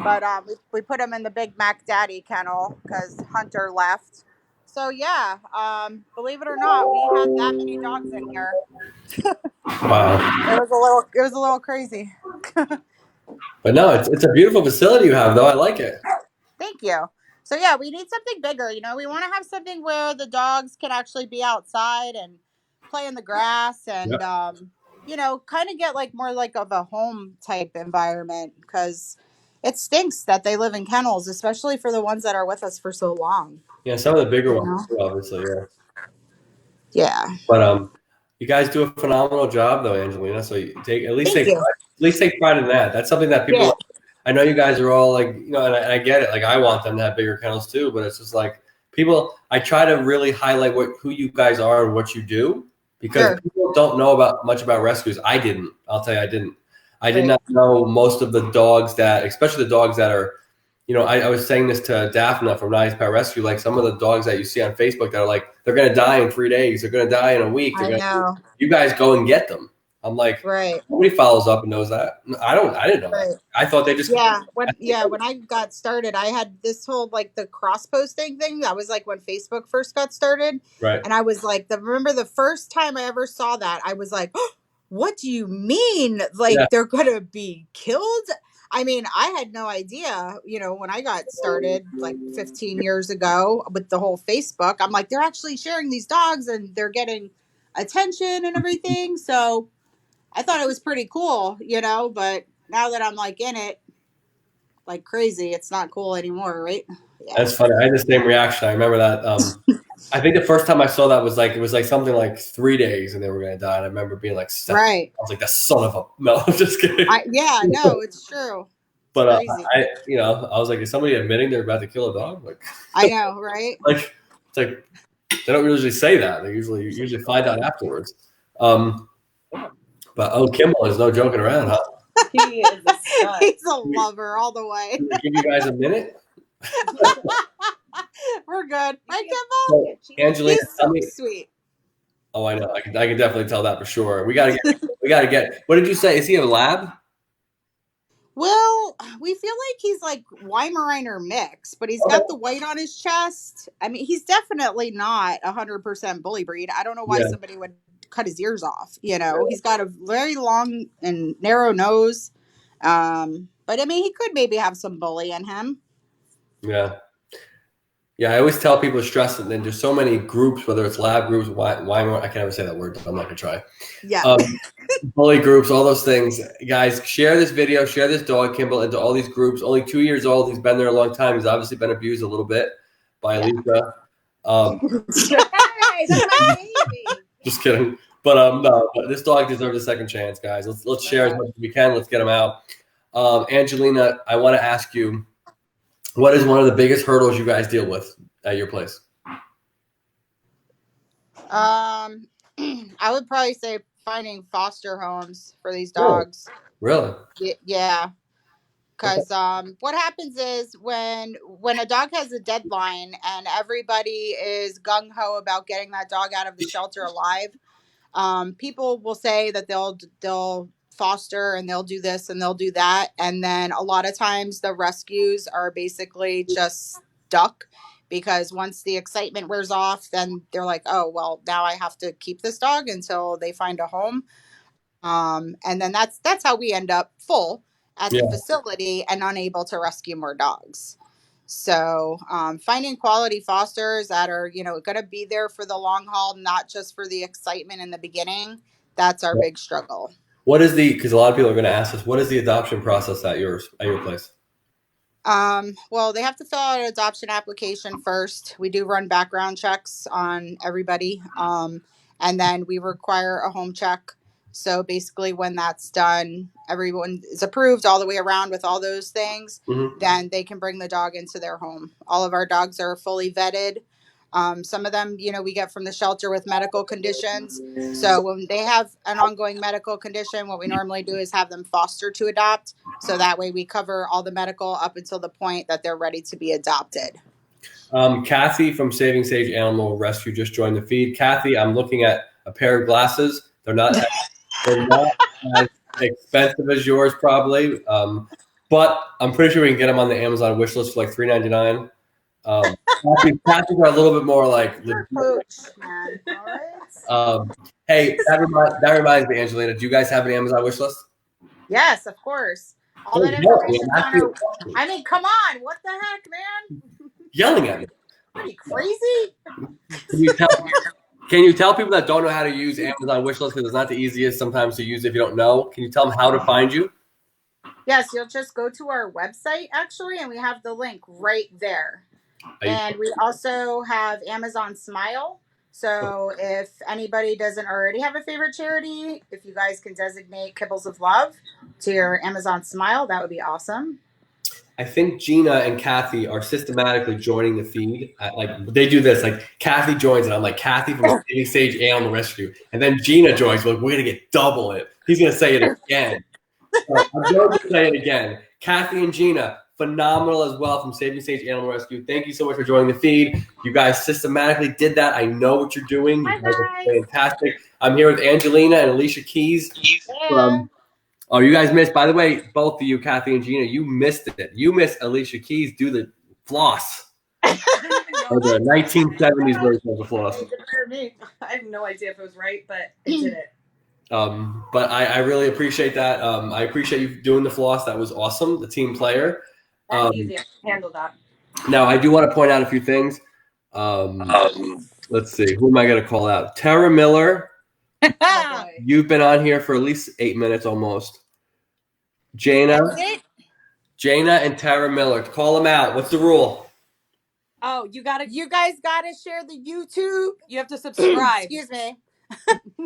A: but we put him in the Big Mac Daddy kennel because Hunter left. So yeah, believe it or not, we had that many dogs in here.
C: Wow.
A: It was a little crazy.
C: But no, it's a beautiful facility you have, though. I like it.
A: Thank you. So yeah, we need something bigger. We want to have something where the dogs can actually be outside and play in the grass, and
C: Yep.
A: kind of get like more like of a home type environment, because it stinks that they live in kennels, especially for the ones that are with us for so long.
C: Yeah, some of the bigger
A: You
C: ones,
A: know?
C: too, obviously. Yeah.
A: Yeah.
C: But you guys do a phenomenal job, though, Angelina. So you
A: Thank you.
C: at least take pride in that. That's something that people.
A: Yeah.
C: I know you guys are all like, and I get it. Like, I want them to have bigger kennels too, but it's just like people. I try to really highlight who you guys are and what you do, because
A: Sure.
C: people don't know much about rescues. I didn't. I'll tell you, I didn't. I did
A: Right.
C: not know most of the dogs especially the dogs that are. I was saying this to Daphne from Nice Pet Rescue. Like, some of the dogs that you see on Facebook that are like, they're going to die in 3 days. They're going to die in a week.
A: I know.
C: You guys go and get them. I'm like,
A: Right.
C: nobody follows up and knows that. I didn't know
A: Right.
C: that. I thought they just.
A: When I got started, I had this whole like the cross posting thing. That was like when Facebook first got started.
C: Right.
A: And I was like, remember the first time I ever saw that, I was like, oh, what do you mean? Like,
C: Yeah.
A: they're gonna be killed? I mean, I had no idea, when I got started like 15 years ago with the whole Facebook. I'm like, they're actually sharing these dogs and they're getting attention and everything. So I thought it was pretty cool, but now that I'm like in it like crazy, it's not cool anymore, right? Yeah.
C: That's funny. I had the same reaction. I remember that. I think the first time I saw that was like, it was like something like 3 days and they were going to die. And I remember being like,
A: Right.
C: I was like, that son of a, no, I'm just kidding.
A: No, it's true. It's
C: But
A: crazy.
C: I was like, is somebody admitting they're about to kill a dog? Like,
A: I know, right?
C: like, it's like, they don't usually say that. They usually find out afterwards. But Kimball is no joking around, huh?
B: He is a stud.
A: He's a lover all the way.
C: Can we give you guys a minute?
A: We're good. Right, Kimball?
C: Angelina,
A: He's so sweet.
C: Oh, I know. I can definitely tell that for sure. We gotta get. What did you say? Is he a lab?
A: Well, we feel like he's like Weimaraner mix, but he's got the white on his chest. I mean, he's definitely not 100% bully breed. I don't know why somebody would cut his ears off. He's got a very long and narrow nose. But I mean, he could maybe have some bully in him.
C: Yeah. Yeah, I always tell people to stress it. And there's so many groups, whether it's lab groups, Weimar, I can't ever say that word. I'm not gonna try.
A: Yeah.
C: Bully groups, all those things. Guys, share this video, share this dog, Kimball, into all these groups. Only 2 years old. He's been there a long time. He's obviously been abused a little bit by Alicia.
A: Hey, that's my baby.
C: Just kidding. But no, but this dog deserves a second chance, guys. Let's share as much as we can. Let's get him out. Angelina, I want to ask you, what is one of the biggest hurdles you guys deal with at your place?
A: I would probably say finding foster homes for these dogs.
C: Really?
A: Yeah. Because what happens is when a dog has a deadline and everybody is gung-ho about getting that dog out of the shelter alive, people will say that they'll foster and they'll do this and they'll do that, and then a lot of times the rescues are basically just stuck, because once the excitement wears off, then they're like, oh well, now I have to keep this dog until they find a home. And then that's how we end up full at the facility and unable to rescue more dogs. So finding quality fosters that are, going to be there for the long haul, not just for the excitement in the beginning, that's our big struggle.
C: What is because a lot of people are going to ask us, what is the adoption process at your place?
A: Well, they have to fill out an adoption application first. We do run background checks on everybody. And then we require a home check. So basically, when that's done, everyone is approved all the way around with all those things. Then they can bring the dog into their home. All of our dogs are fully vetted. Some of them, we get from the shelter with medical conditions. So when they have an ongoing medical condition, what we normally do is have them foster to adopt. So that way we cover all the medical up until the point that they're ready to be adopted.
C: Kathy from Saving Sage Animal Rescue just joined the feed. Kathy, I'm looking at a pair of glasses. They're not as expensive as yours, probably, but I'm pretty sure we can get them on the Amazon wish list for like $3.99. Kathy's are a little bit more like. Hey, that reminds me, Angelina. Do you guys have an Amazon wish list?
A: Yes, of course. All that information on our. I mean, come on! What the heck, man?
C: Yelling at me.
A: Are you crazy?
C: Can you tell people that don't know how to use Amazon wishlist, because it's not the easiest sometimes to use if you don't know? Can you tell them how to find you?
A: Yes, you'll just go to our website, actually, and we have the link right there. And we also have Amazon Smile. So if anybody doesn't already have a favorite charity, if you guys can designate Kibblez of Love to your Amazon Smile, that would be awesome.
C: I think Gina and Kathy are systematically joining the feed. Like they do this, like Kathy joins and I'm like, Kathy from Saving Sage Animal Rescue. And then Gina joins, we're like, we're going to get double it. He's going to say it again. I'm going to say it again. Kathy and Gina, phenomenal as well from Saving Sage Animal Rescue. Thank you so much for joining the feed. You guys systematically did that. I know what you're doing. You guys are fantastic. I'm here with Angelina and Alicia Keys from... Oh, you guys missed, by the way, both of you, Kathy and Gina, you missed it. You missed Alicia Keys do the floss. Or the 1970s version of the floss.
B: I have no idea if it was right, but I did it.
C: But I really appreciate that. I appreciate you doing the floss. That was awesome. The team player.
B: That's easy. I can handle that.
C: Now, I do want to point out a few things. Let's see. Who am I going to call out? Tara Miller.
B: Oh,
C: you've been on here for at least 8 minutes almost. Jana and Tara Miller. Call them out. What's the rule?
B: Oh, you guys
A: gotta share the YouTube.
B: You have to subscribe.
A: Excuse me.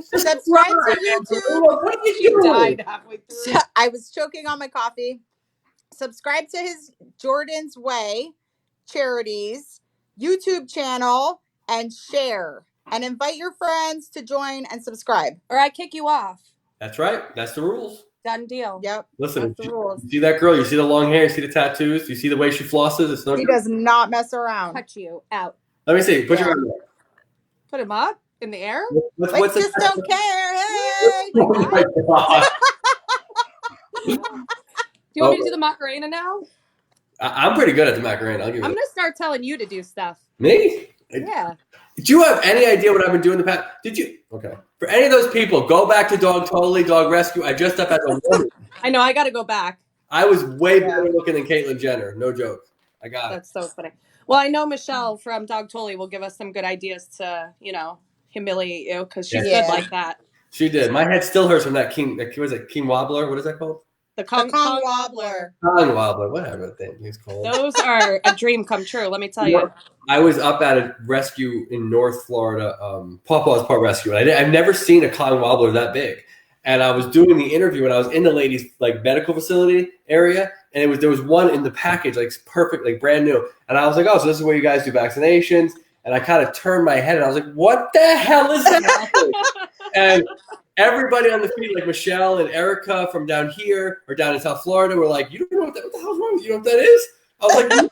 A: Subscribe to YouTube.
C: What did you
B: died halfway through?
A: I was choking on my coffee. Subscribe to his Jordan's Way charities YouTube channel and share. And invite your friends to join and subscribe.
B: Or I kick you off.
C: That's right. That's the rules.
B: Done deal.
A: Yep.
C: Listen, you see that girl? You see the long hair? You see the tattoos? You see the way she flosses? It's no.
A: She does not mess around.
B: Cut you out.
C: Let me see. Put your arm there.
B: Put him up in the air?
A: What's just don't care. Hey!
C: Oh my God.
B: Do you want me to do the Macarena now?
C: I'm pretty good at the Macarena. I'm
B: going to start telling you to do stuff.
C: Me?
B: Yeah.
C: Do you have any idea what I've been doing in the past? Did you? Okay. For any of those people, go back to Dog Totally, Dog Rescue. I dressed up as a woman.
B: I know. I got to go back.
C: I was way better looking than Caitlyn Jenner. No joke. I got
B: That's so funny. Well, I know Michelle from Dog Totally will give us some good ideas to, humiliate you because she's good like that.
C: She did. My head still hurts from that king. Was it King Wobbler? What is that called?
B: The Kong
A: Wobbler.
C: Kong Wobbler, whatever that thing is called.
B: Those are a dream come true, let me tell you.
C: I was up at a rescue in North Florida, Pawpaw's Park Rescue, and I've never seen a Kong Wobbler that big. And I was doing the interview, and I was in the ladies' medical facility area, and there was one in the package, perfect, brand new. And I was like, oh, so this is where you guys do vaccinations. And I kind of turned my head, and I was like, what the hell is that? And everybody on the feed, like Michelle and Erica from down here or down in South Florida, were like, you don't know what the hell's wrong with you? You know what that is? I was like, no.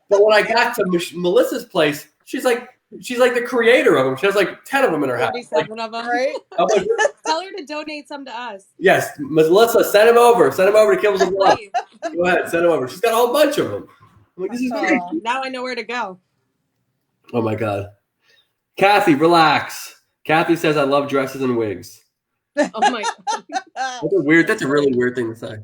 C: But when I got to Melissa's place, she's like the creator of them. She has 10 of them in her house.
B: 37 of them, right?
C: Like,
B: tell her to donate some to us.
C: Yes, Melissa, send them over. Send them over to Kibblez of Love. Go ahead, send them over. She's got a whole bunch of them. I'm like, this is great.
B: Now I know where to go.
C: Oh my God. Kathy, relax. Kathy says, I love dresses and wigs.
B: Oh my
C: God. That's a really weird thing to say.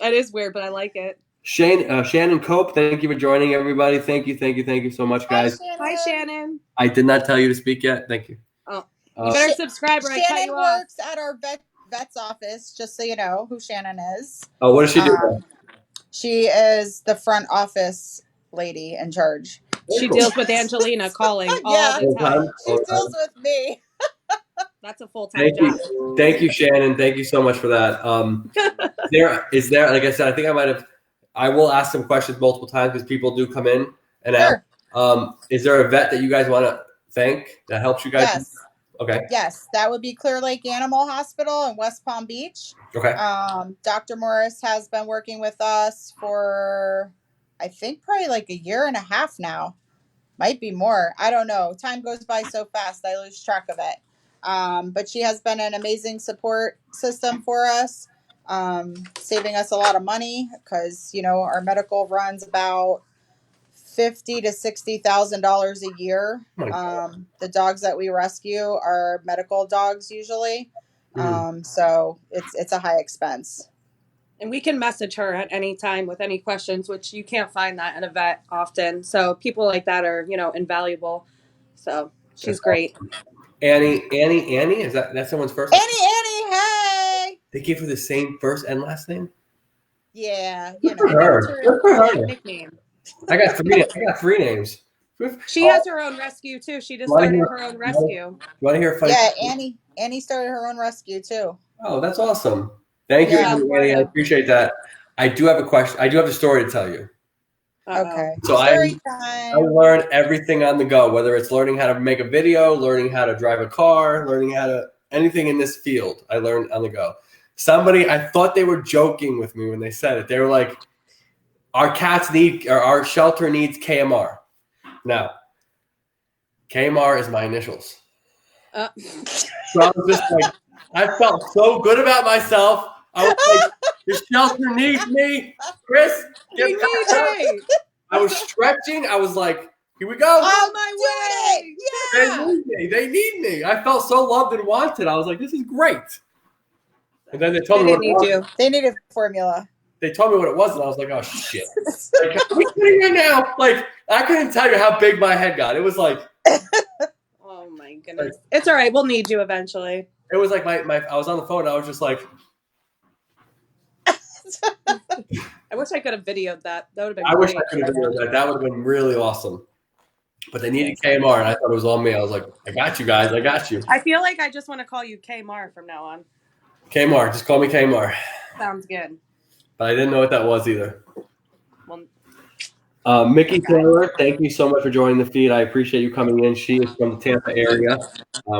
B: That is weird, but I like it.
C: Shannon Cope, thank you for joining, everybody. Thank you so much, guys.
B: Hi, Shannon.
C: I did not tell you to speak yet. Thank you.
B: Oh, you better subscribe or I cut you off.
A: Shannon works at our vet's office, just so you know who Shannon is.
C: Oh, what does she do?
A: She is the front office lady in charge.
B: She deals with Angelina calling all the time.
A: She deals with me.
B: That's a full-time job.
C: Thank you, Shannon. Thank you so much for that. Is there, like I said, I think I will ask some questions multiple times because people do come in and ask. Is there a vet that you guys want to thank that helps you guys?
A: Yes.
C: Okay.
A: Yes, that would be Clear Lake Animal Hospital in West Palm Beach.
C: Okay.
A: Dr. Morris has been working with us for, I think, probably like a year and a half now. Might be more. I don't know. Time goes by so fast, I lose track of it. But she has been an amazing support system for us, saving us a lot of money because, you know, our medical runs about $50,000 to $60,000 a year. The dogs that we rescue are medical dogs usually, so it's a high expense.
B: And we can message her at any time with any questions, which you can't find that in a vet often. So people like that are, you know, invaluable. So she's great.
C: Annie, is that someone's first?
A: Annie, hey!
C: They gave her the same first and last name.
A: Yeah, you
C: Good
A: know.
C: for her.
B: Nickname.
C: I got three names.
B: She has her own rescue too. She just started her own rescue.
C: You want to hear a funny?
A: Yeah, Annie started her own rescue too.
C: Oh, that's awesome. Thank you, Annie. I appreciate that. I do have a question. I do have a story to tell you.
A: Okay.
C: So I learned everything on the go, whether it's learning how to make a video, learning how to drive a car, learning how to anything in this field. I learned on the go. I thought they were joking with me when they said it. They were like, our shelter needs KMR. Now, KMR is my initials. So I was just like, I felt so good about myself. I was like, the shelter needs me. Kris,
B: you need me.
C: I was stretching. I was like, here we go.
A: On my way.
C: Yeah. They need me. I felt so loved and wanted. I was like, this is great. And then they told me what it was.
A: They needed formula.
C: They told me what it was, and I was like, oh, shit. Like, are we kidding me now? Like, I couldn't tell you how big my head got. It was like.
B: Oh, my goodness. It's all right. We'll need you eventually.
C: It was like I was on the phone, and I was just like.
B: I wish I could have videoed that. That would have been
C: I wish I could have videoed that. That would have been really awesome. But they needed KMR, and I thought it was on me. I was like, I got you guys. I got you.
B: I feel like I just want to call you Kmar from now on.
C: Kmar. Just call me Kmar.
B: Sounds good.
C: But I didn't know what that was either. Mickey Taylor, thank you so much for joining the feed. I appreciate you coming in. She is from the Tampa area.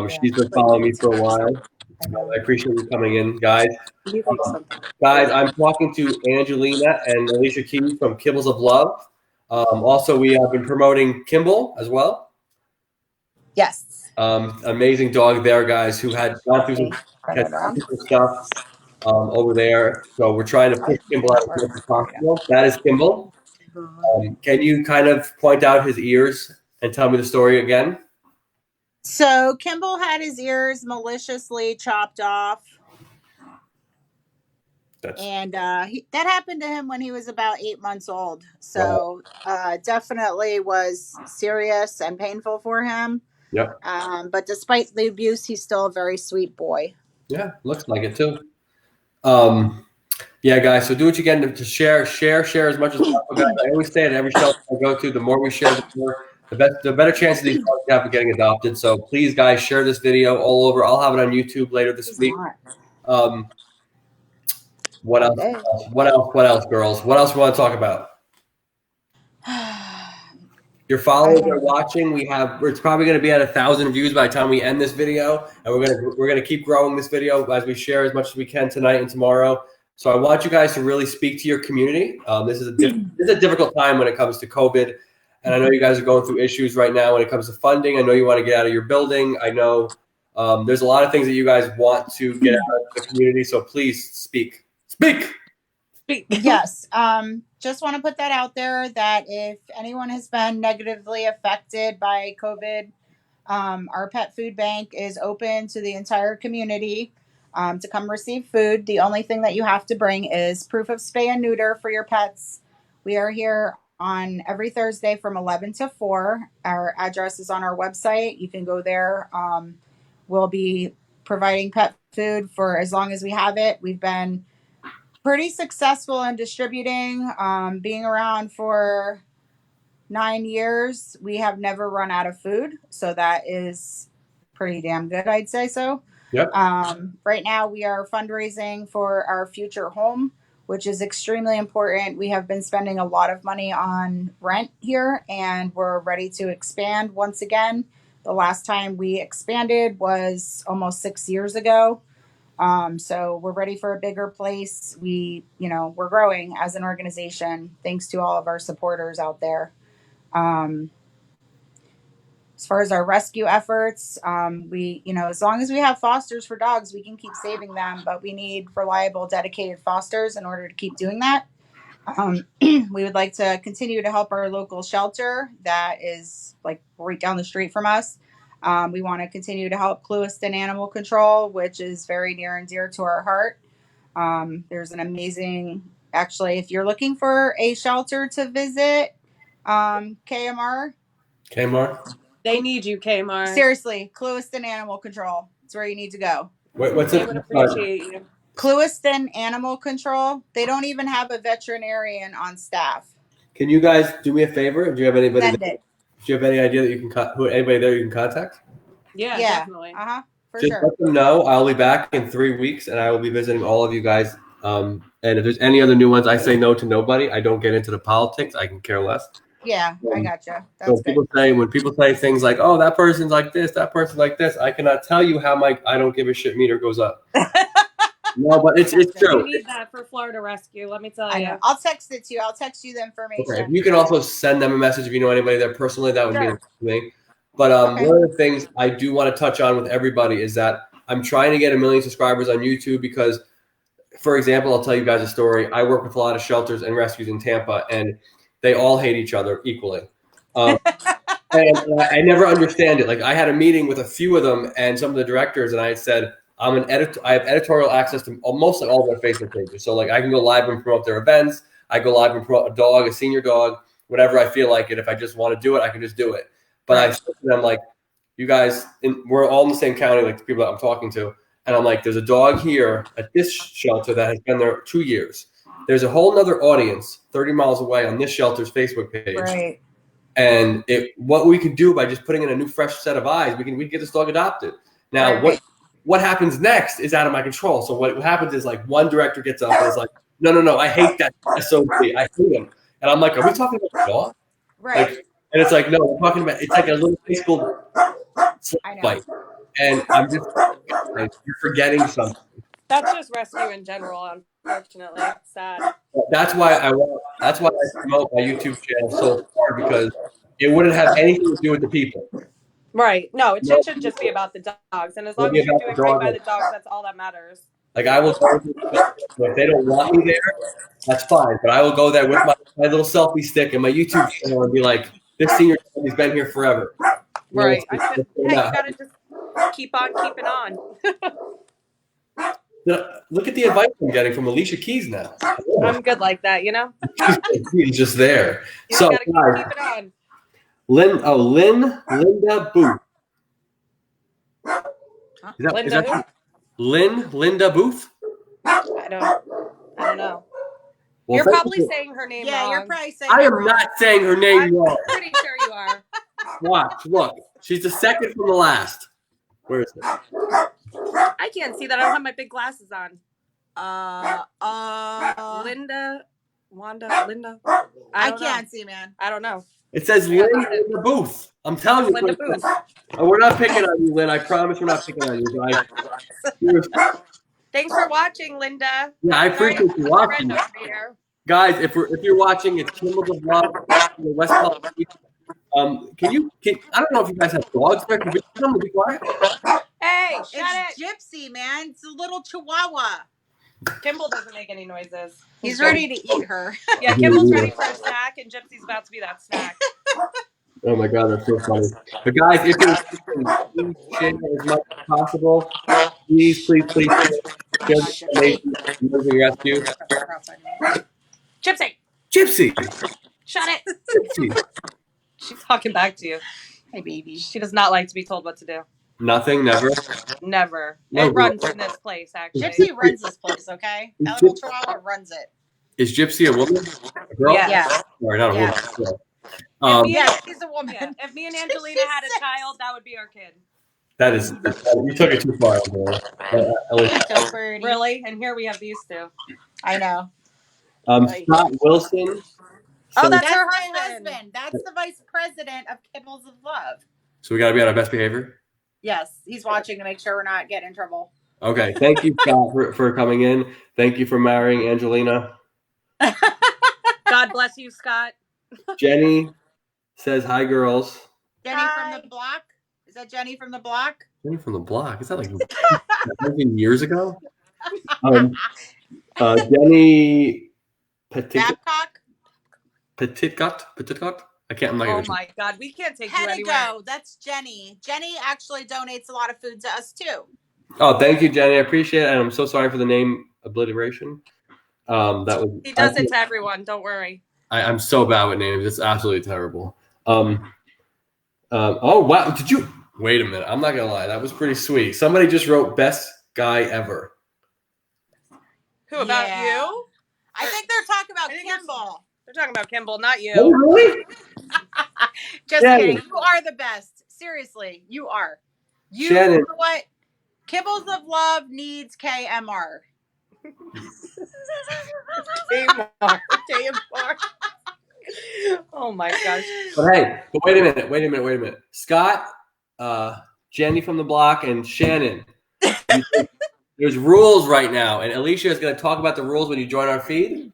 C: She's been following me for a while. I appreciate you coming in, guys. Guys, I'm talking to Angelina and Alicia Keys from Kibblez of Love. Also, we have been promoting Kimball as well.
A: Yes.
C: Amazing dog there, guys, who had gone through some stuff over there. So we're trying to push Kimball out as much as possible. That is Kimball. Can you kind of point out his ears and tell me the story again?
A: So Kimball had his ears maliciously chopped off. And that happened to him when he was about 8 months old. So definitely was serious and painful for him.
C: Yep.
A: But despite the abuse, he's still a very sweet boy.
C: Yeah, looks like it too. Yeah, guys. So do what you can to share as much as possible. Guys, I always say at every shelter I go to, the more we share, the better chance of these dogs have of getting adopted. So please, guys, share this video all over. I'll have it on YouTube later this week. What else? What else, girls? What else we want to talk about? Your followers are watching. It's probably going to be at 1,000 views by the time we end this video, and we're gonna keep growing this video as we share as much as we can tonight and tomorrow. So I want you guys to really speak to your community. This is a difficult time when it comes to COVID, and I know you guys are going through issues right now when it comes to funding. I know you want to get out of your building. I know there's a lot of things that you guys want to get out of the community. So please speak.
A: Yes. Just want to put that out there that if anyone has been negatively affected by COVID, our pet food bank is open to the entire community to come receive food. The only thing that you have to bring is proof of spay and neuter for your pets. We are here on every Thursday from 11 to 4. Our address is on our website. You can go there. We'll be providing pet food for as long as we have it. We've been pretty successful in distributing, being around for 9 years. We have never run out of food. So that is pretty damn good, I'd say so.
C: Yep.
A: Right now, we are fundraising for our future home, which is extremely important. We have been spending a lot of money on rent here, and we're ready to expand once again. The last time we expanded was almost 6 years ago. So we're ready for a bigger place. We're growing as an organization thanks to all of our supporters out there. As far as our rescue efforts, as long as we have fosters for dogs, we can keep saving them, but we need reliable, dedicated fosters in order to keep doing that. We would like to continue to help our local shelter that is like right down the street from us. We want to continue to help Clewiston Animal Control, which is very near and dear to our heart. There's an amazing, actually, if you're looking for a shelter to visit, KMR.
C: Kmart.
B: They need you, Kmart.
A: Seriously, Clewiston Animal Control. It's where you need to go.
C: What's
B: They
C: it?
B: would appreciate you.
A: Clewiston Animal Control. They don't even have a veterinarian on staff.
C: Can you guys do me a favor? Do you have anybody?
A: Send it.
C: Do you have any idea that you can anybody there you can contact?
B: Yeah,
A: Yeah.
B: definitely.
A: For
C: Just
A: sure.
C: let them know. I'll be back in 3 weeks, and I will be visiting all of you guys. And if there's any other new ones, I say no to nobody. I don't get into the politics. I can care less.
A: Yeah, I gotcha.
C: So
A: That's good.
C: when people say things like, "Oh, that person's like this, that person's like this," I cannot tell you how my I don't give a shit meter goes up. No, but it's
B: You
C: true.
B: need that for Florida Rescue. Let me tell
A: I
B: you.
A: know. I'll text it to you. I'll text you the information.
C: Okay. You can also send them a message if you know anybody there personally. That would
A: Sure.
C: be me. But
A: Okay.
C: one of the things I do want to touch on with everybody is that I'm trying to get 1 million subscribers on YouTube because, for example, I'll tell you guys a story. I work with a lot of shelters and rescues in Tampa, and they all hate each other equally. And I never understand it. Like I had a meeting with a few of them and some of the directors, and I had said, I have editorial access to mostly all of their Facebook pages. So like I can go live and promote their events. I go live and promote a dog, a senior dog, whatever I feel like it. If I just want to do it, I can just do it. But I said to them, like, you guys, we're all in the same county, like the people that I'm talking to. And I'm like, there's a dog here at this shelter that has been there 2 years. There's a whole nother audience 30 miles away on this shelter's Facebook page.
A: Right.
C: And what we could do by just putting in a new, fresh set of eyes, we get this dog adopted. Now, what happens next is out of my control. So what happens is like one director gets up and is like, no, I hate that SOB. I hate him. And I'm like, are we talking about the dog?
A: Right.
C: Like, and it's like, no, we're talking about, it's like a little high school fight. And I'm just, like, you're forgetting something.
B: That's just rescue in general, unfortunately. It's sad.
C: That's why I promote my YouTube channel so far, because it wouldn't have anything to do with the people.
B: Right. No, it should just be about the dogs. And as long as you're doing right by the dogs, that's all that matters.
C: Like I will go, if they don't want me there, that's fine. But I will go there with my little selfie stick and my YouTube channel and be like, this senior dog has been here forever.
B: Right. I said, hey, you gotta just keep on keeping on.
C: Look at the advice I'm getting from Alicia Keys now.
B: I'm good like that, you know?
C: She's just there.
B: You
C: So
B: gotta keep it on.
C: Linda Booth. Is that Linda Booth?
B: I don't know.
C: Well,
B: you're probably saying her name wrong.
A: Yeah, you're probably saying
C: I am not saying her name wrong.
B: I'm pretty sure you are.
C: Watch, look. She's the second from the last. Where is it?
B: I can't see that. I don't have my big glasses on. Linda.
A: I can't see, man.
B: I don't know.
C: It says Linda Booth. I'm telling you.
B: Linda Booth.
C: We're not picking on you, Lynn. I promise we're not picking on you.
B: Thanks for watching, Linda.
C: Yeah, I appreciate you watching. Guys, if you're watching, it's Kibblez of Love, West Palm Beach. I don't know if you guys have dogs there. Can you tell them to be quiet?
B: Hey, shut
A: it's Gypsy, man. It's a little chihuahua.
B: Kimball doesn't make any noises.
A: He's ready to eat her.
B: Yeah, Kimball's ready for a snack, and Gypsy's about to be that snack.
C: Oh my God, that's so funny. But guys, if you're share as much as possible, please share rescue. Gypsy.
B: Shut it.
C: Gypsy.
B: She's talking back to you.
A: Hey, baby.
B: She does not like to be told what to do.
C: Nothing, never.
B: Never.
C: No,
B: it runs in this place, actually.
A: Gypsy runs this place, okay? That little chihuahua runs it.
C: Is Gypsy a woman? A girl?
B: Yeah.
C: Sorry, not a woman.
A: Yeah, she's a woman.
B: Yeah. If me and Angelina had a child, that would be our kid.
C: That is, you took it too far, Angela.
A: So pretty.
B: Really? And here we have these two.
A: I know.
C: Scott Wilson.
B: Oh,
C: says-
B: that's her
A: my
B: husband.
A: husband. That's the vice president of Kibblez of Love.
C: So we got to be on our best behavior.
A: Yes, he's watching to make sure we're not getting in trouble.
C: Okay, thank you, Scott, for coming in. Thank you for marrying Angelina.
B: God bless you, Scott.
C: Jenny says, hi, girls.
A: Jenny
B: Hi.
A: from the block? Is that Jenny from the block?
C: Jenny from the block? Is that like 17 years ago? Jenny
A: Babcock?
C: Petitgot? I can't, I'm not
B: Oh
C: going to.
B: my God, we can't take you
A: Had to
B: anywhere.
A: go. That's Jenny. Jenny actually donates a lot of food to us too.
C: Oh, thank you, Jenny. I appreciate it. And I'm so sorry for the name obliteration. That was.
B: He does it to everyone. Don't worry.
C: I'm so bad with names. It's absolutely terrible. Oh wow! Did you? Wait a minute. I'm not gonna lie. That was pretty sweet. Somebody just wrote "best guy ever."
B: Who about
A: Yeah.
B: you?
A: I think they're talking about Kimball.
B: They're talking about Kimball, not you.
C: Oh, really?
A: Just
C: Shannon.
A: kidding. You are the best. Seriously, you are. You
C: Shannon.
A: know what? Kibblez of Love needs KMR.
B: KMR. Oh my gosh.
C: But hey, wait a minute. Scott, Jenny from the block, and Shannon. There's rules right now, and Alicia is going to talk about the rules when you join our feed.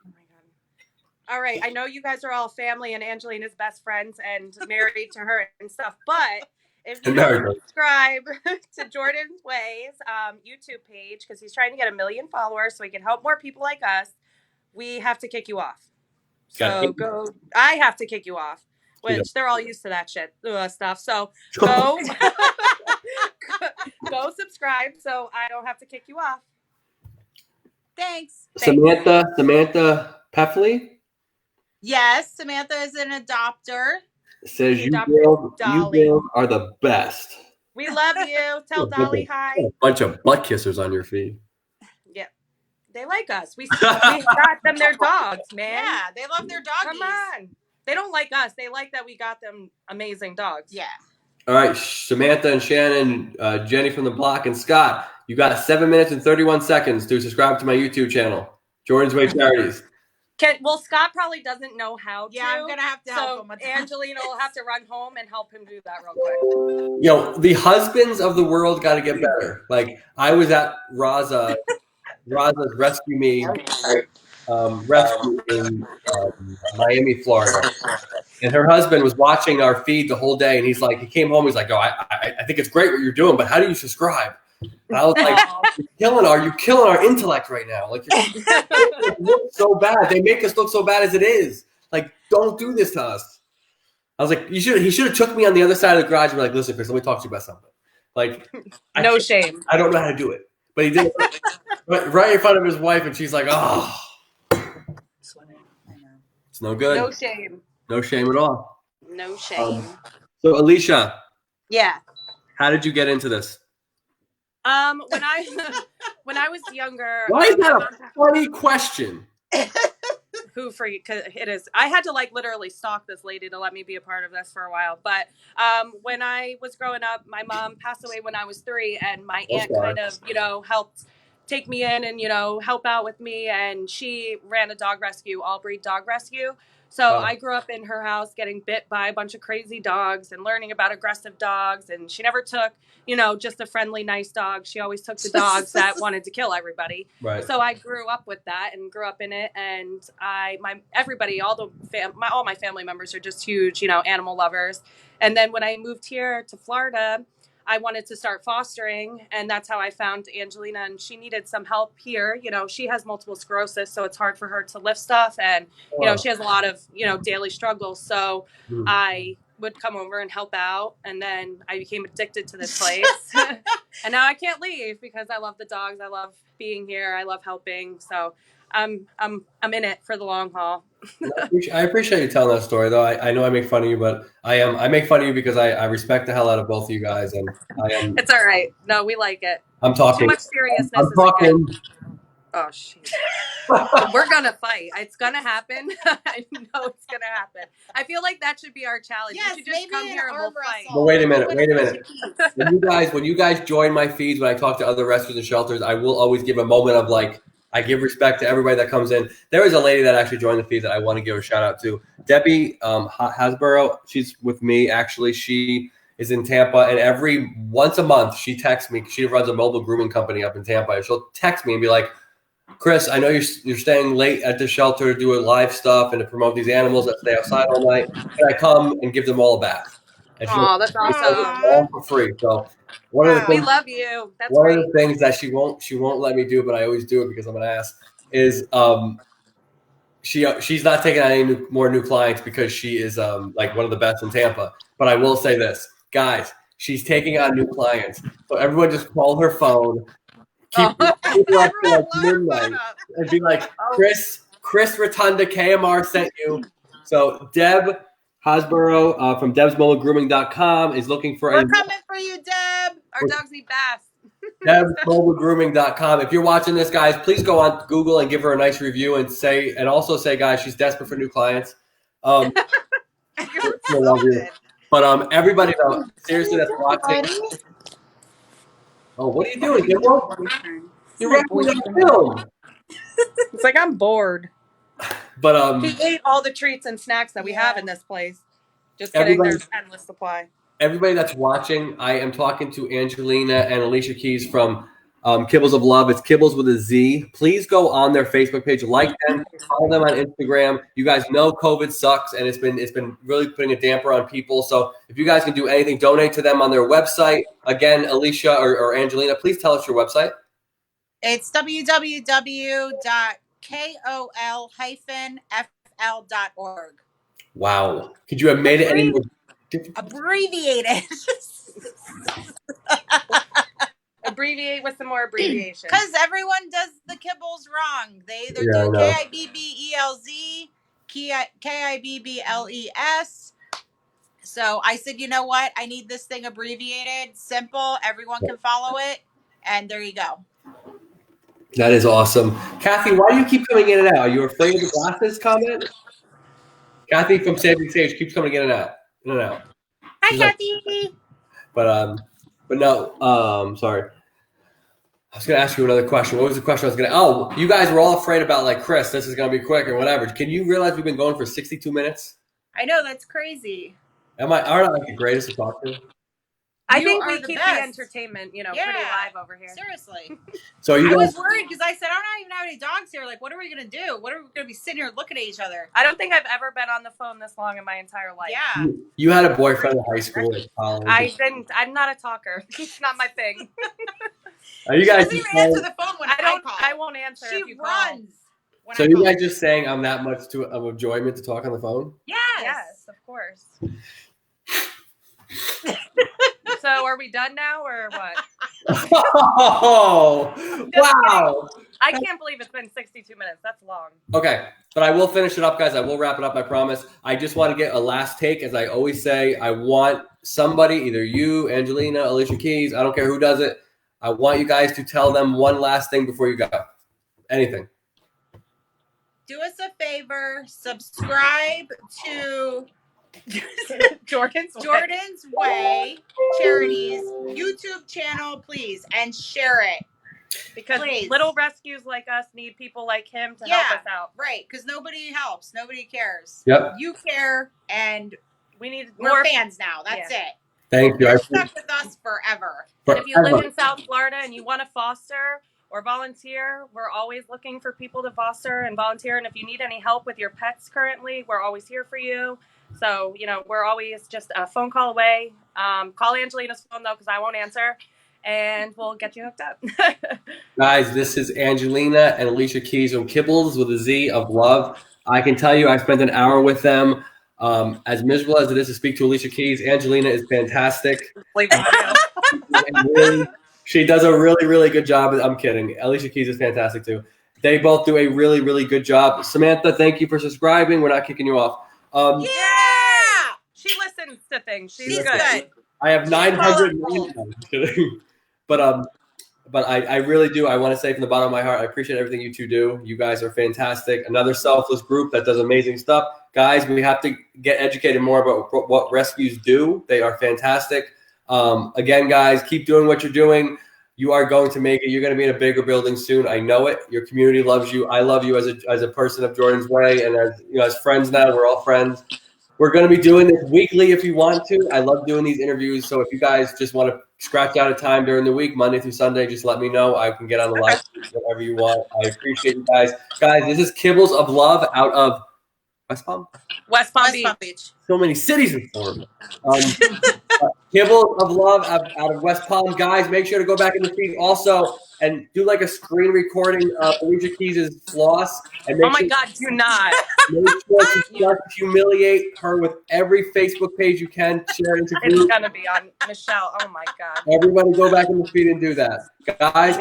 B: All right, I know you guys are all family and Angelina's best friends and married to her and stuff, but if you don't subscribe to Jordan's Ways YouTube page, because he's trying to get 1 million followers so he can help more people like us, we have to kick you off. So I have to kick you off, which they're all used to that stuff. So go subscribe so I don't have to kick you off.
A: Thanks.
C: Samantha Peffley.
A: Yes, Samantha is an adopter.
C: Says you girls are the best.
B: We love you. Tell Dolly hi.
C: A bunch of butt kissers on your feed.
B: Yeah. They like us. We got them their dogs, man.
A: Yeah, they love their doggies.
B: Come on. They don't like us. They like that we got them amazing dogs.
A: Yeah.
C: All right, Samantha and Shannon, Jenny from the block, and Scott, you got 7 minutes and 31 seconds to subscribe to my YouTube channel, Jordan's Way Charities.
B: Well, Scott probably doesn't know how to.
A: Yeah, I'm going to have to help him with that.
B: Angelina will have to run home and help him do that real quick.
C: Yo, the husbands of the world got to get better. Like, I was at Raza's Rescue Me rescue in Miami, Florida. And her husband was watching our feed the whole day. And he came home. He's like, oh, I think it's great what you're doing, but how do you subscribe? And I was like, you're killing our intellect right now. Like, you look so bad. They make us look so bad as it is. Like, don't do this to us. I was like, he should have took me on the other side of the garage and be like, listen, Kris, let me talk to you about something. Like,
B: no shame.
C: I don't know how to do it. But he did it right in front of his wife, and she's like, oh. It's no good.
B: No shame.
C: No shame at all.
B: No shame.
C: So, Alicia.
A: Yeah.
C: How did you get into this?
B: When I was younger.
C: Why is that a funny question?
B: Who for you? Because it is. I had to literally stalk this lady to let me be a part of this for a while. But when I was growing up, my mom passed away when I was 3, and my aunt kind of, helped take me in and help out with me. And she ran a dog rescue, all breed dog rescue. So I grew up in her house getting bit by a bunch of crazy dogs and learning about aggressive dogs. And she never took, just a friendly, nice dog. She always took the dogs that wanted to kill everybody.
C: Right.
B: So I grew up with that and grew up in it. And all my family members are just huge, animal lovers. And then when I moved here to Florida, I wanted to start fostering, and that's how I found Angelina, and she needed some help here. She has multiple sclerosis, so it's hard for her to lift stuff, and, she has a lot of, daily struggles. So I would come over and help out, and then I became addicted to this place. And now I can't leave because I love the dogs. I love being here. I love helping. So I'm in it for the long haul.
C: I appreciate you telling that story, though. I know I make fun of you, but I make fun of you because I respect the hell out of both of you guys, and
B: It's all right. No, we like it.
C: I'm talking.
B: Too much seriousness. Oh shit. We're gonna fight. It's gonna happen. I know it's gonna happen. I feel like that should be our challenge.
A: Yes,
B: we should just
A: maybe
B: come
A: an
B: here and we'll
A: arm
B: fight.
A: wrestle.
C: But wait a minute. When you guys join my feeds, when I talk to other rescues and shelters, I will always give a moment of like, I give respect to everybody that comes in. There is a lady that actually joined the feed that I want to give a shout out to. Debbie Hasborough. She's with me. Actually, she is in Tampa, and once a month she texts me. She runs a mobile grooming company up in Tampa. She'll text me and be like, Kris, I know you're staying late at the shelter to do live stuff and to promote these animals that stay outside all night. Can I come and give them all a bath? And
B: Oh, that's awesome.
C: all for free. So one of the
B: We
C: things
B: love you. That's
C: one
B: great.
C: of the things that she won't let me do, but I always do it because I'm an ass, is she's not taking on any more new clients because she is like one of the best in Tampa. But I will say this, guys, she's taking on new clients. So everyone just call her phone, keep her up to like midnight, and be like, Kris Rotonda KMR sent you. So Deb Hasborough from DebsMobileGrooming.com is looking for
A: We're coming for you, Deb.
B: Our dogs need baths.
C: DebsMobileGrooming.com. If you're watching this, guys, please go on Google and give her a nice review and also say, guys, she's desperate for new clients. Love you. But everybody, though, seriously, that's watching. Oh, what are you doing, Kibble? You're wrapping the film.
B: It's like I'm bored.
C: But
B: he ate all the treats and snacks that we have in this place. Just kidding. There's endless supply.
C: Everybody that's watching, I am talking to Angelina and Alicia Keys from Kibblez of Love. It's Kibblez with a Z. Please go on their Facebook page, like them, follow them on Instagram. You guys know COVID sucks, and it's been really putting a damper on people. So if you guys can do anything, donate to them on their website. Again, Alicia or Angelina, please tell us your website.
A: It's www.kol-fl.org.
C: Wow. Could you have made it any more
A: abbreviated?
B: Abbreviate with some more abbreviation.
A: Because everyone does the kibbles wrong. They either do KIBBELZ, KIBBLES. So I said, you know what? I need this thing abbreviated, simple. Everyone can follow it. And there you go.
C: That is awesome. Kathy, why do you keep coming in and out? Are you afraid of the glasses comment? Kathy from Saving Sage keeps coming in and out.
A: Hi, Kathy.
C: But no, sorry. I was going to ask you another question. What was the question I was going to? Oh, you guys were all afraid about like, Kris, this is going to be quick or whatever. Can you realize we've been going for 62 minutes?
A: I know, that's crazy.
C: Aren't I like the greatest to talk to?
B: I think we keep the entertainment, pretty live over here.
A: Seriously.
C: So
A: I was worried because I said, I don't even have any dogs here. Like, what are we going to do? What are we going to be sitting here looking at each other?
B: I don't think I've ever been on the phone this long in my entire life.
A: Yeah.
C: You had a boyfriend in high school and college.
B: I'm not a talker. It's not my thing.
C: Are you guys
A: she doesn't even answer the phone when I call.
B: I won't answer if you
A: runs.
B: Call.
C: So you guys just saying I'm that much of enjoyment to talk on the phone?
B: Yes, of course. So are we done now or what?
C: Oh, wow.
B: I can't believe it's been 62 minutes. That's long.
C: Okay, but I will finish it up, guys. I will wrap it up, I promise. I just want to get a last take. As I always say, I want somebody, either you, Angelina, Alicia Keys, I don't care who does it. I want you guys to tell them one last thing before you go. Anything.
A: Do us a favor. Subscribe to
B: Jordan's
A: Way Charities YouTube channel, please, and share it.
B: Because little rescues like us need people like him to help us out.
A: Right, because nobody helps. Nobody cares.
C: Yep.
A: You care, and
B: we're
A: more fans now. That's it.
C: Thank you.
A: You're stuck with us forever.
B: And if you live in South Florida and you want to foster or volunteer, we're always looking for people to foster and volunteer. And if you need any help with your pets currently, we're always here for you. So, we're always just a phone call away. Call Angelina's phone, though, because I won't answer. And we'll get you hooked up.
C: Guys, this is Angelina and Alicia Keys from Kibblez with a Z of Love. I can tell you I spent an hour with them. As miserable as it is to speak to Alicia Keys, Angelina is fantastic. She does a really, really good job. I'm kidding. Alicia Keys is fantastic, too. They both do a really, really good job. Samantha, thank you for subscribing. We're not kicking you off.
B: She listens to things. She's good.
C: I have 900. But but I really do. I want to say from the bottom of my heart, I appreciate everything you two do. You guys are fantastic. Another selfless group that does amazing stuff. Guys, we have to get educated more about what rescues do. They are fantastic. Again, guys, keep doing what you're doing. You are going to make it. You're going to be in a bigger building soon. I know it. Your community loves you. I love you as a person of Jordan's Way, and as friends now. We're all friends. We're going to be doing this weekly if you want to. I love doing these interviews. So if you guys just want to scratch out a time during the week, Monday through Sunday, just let me know. I can get on the live, whatever you want. I appreciate you guys. Guys, this is Kibblez of Love out of West Palm?
B: West Palm Beach.
C: So many cities in Florida. Kibblez of Love out of West Palm. Guys, make sure to go back in the feed also and do like a screen recording of Alicia Keys' floss. And make sure,
B: God, do not.
C: Make sure to just humiliate her with every Facebook page you can. Share it into groups.
B: It's going to be on Michelle. Oh, my God.
C: Everybody go back in the feed and do that. Guys,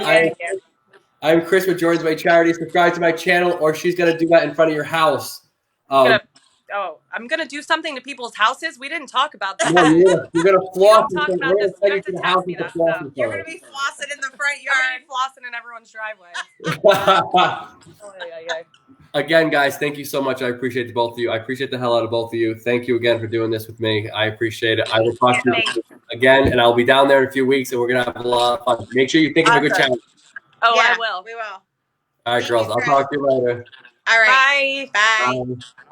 C: I'm Kris with Jordan's Way Charity. Subscribe to my channel, or she's going to do that in front of your house.
B: I'm going to do something to people's houses? We didn't talk about that.
C: No, you're going to floss.
B: We're going to text me that stuff.
A: You're going to be flossing in the front yard.
B: I'm going to be flossing in everyone's driveway.
C: Again, guys, thank you so much. I appreciate the both of you. I appreciate the hell out of both of you. Thank you again for doing this with me. I appreciate it. I will talk to you again, and I'll be down there in a few weeks, and we're going to have a lot of fun. Make sure you think of a good challenge.
B: Oh, yeah, I will.
A: We will.
C: All right, girls. I'll talk to you later.
A: All right.
B: Bye.
A: Bye.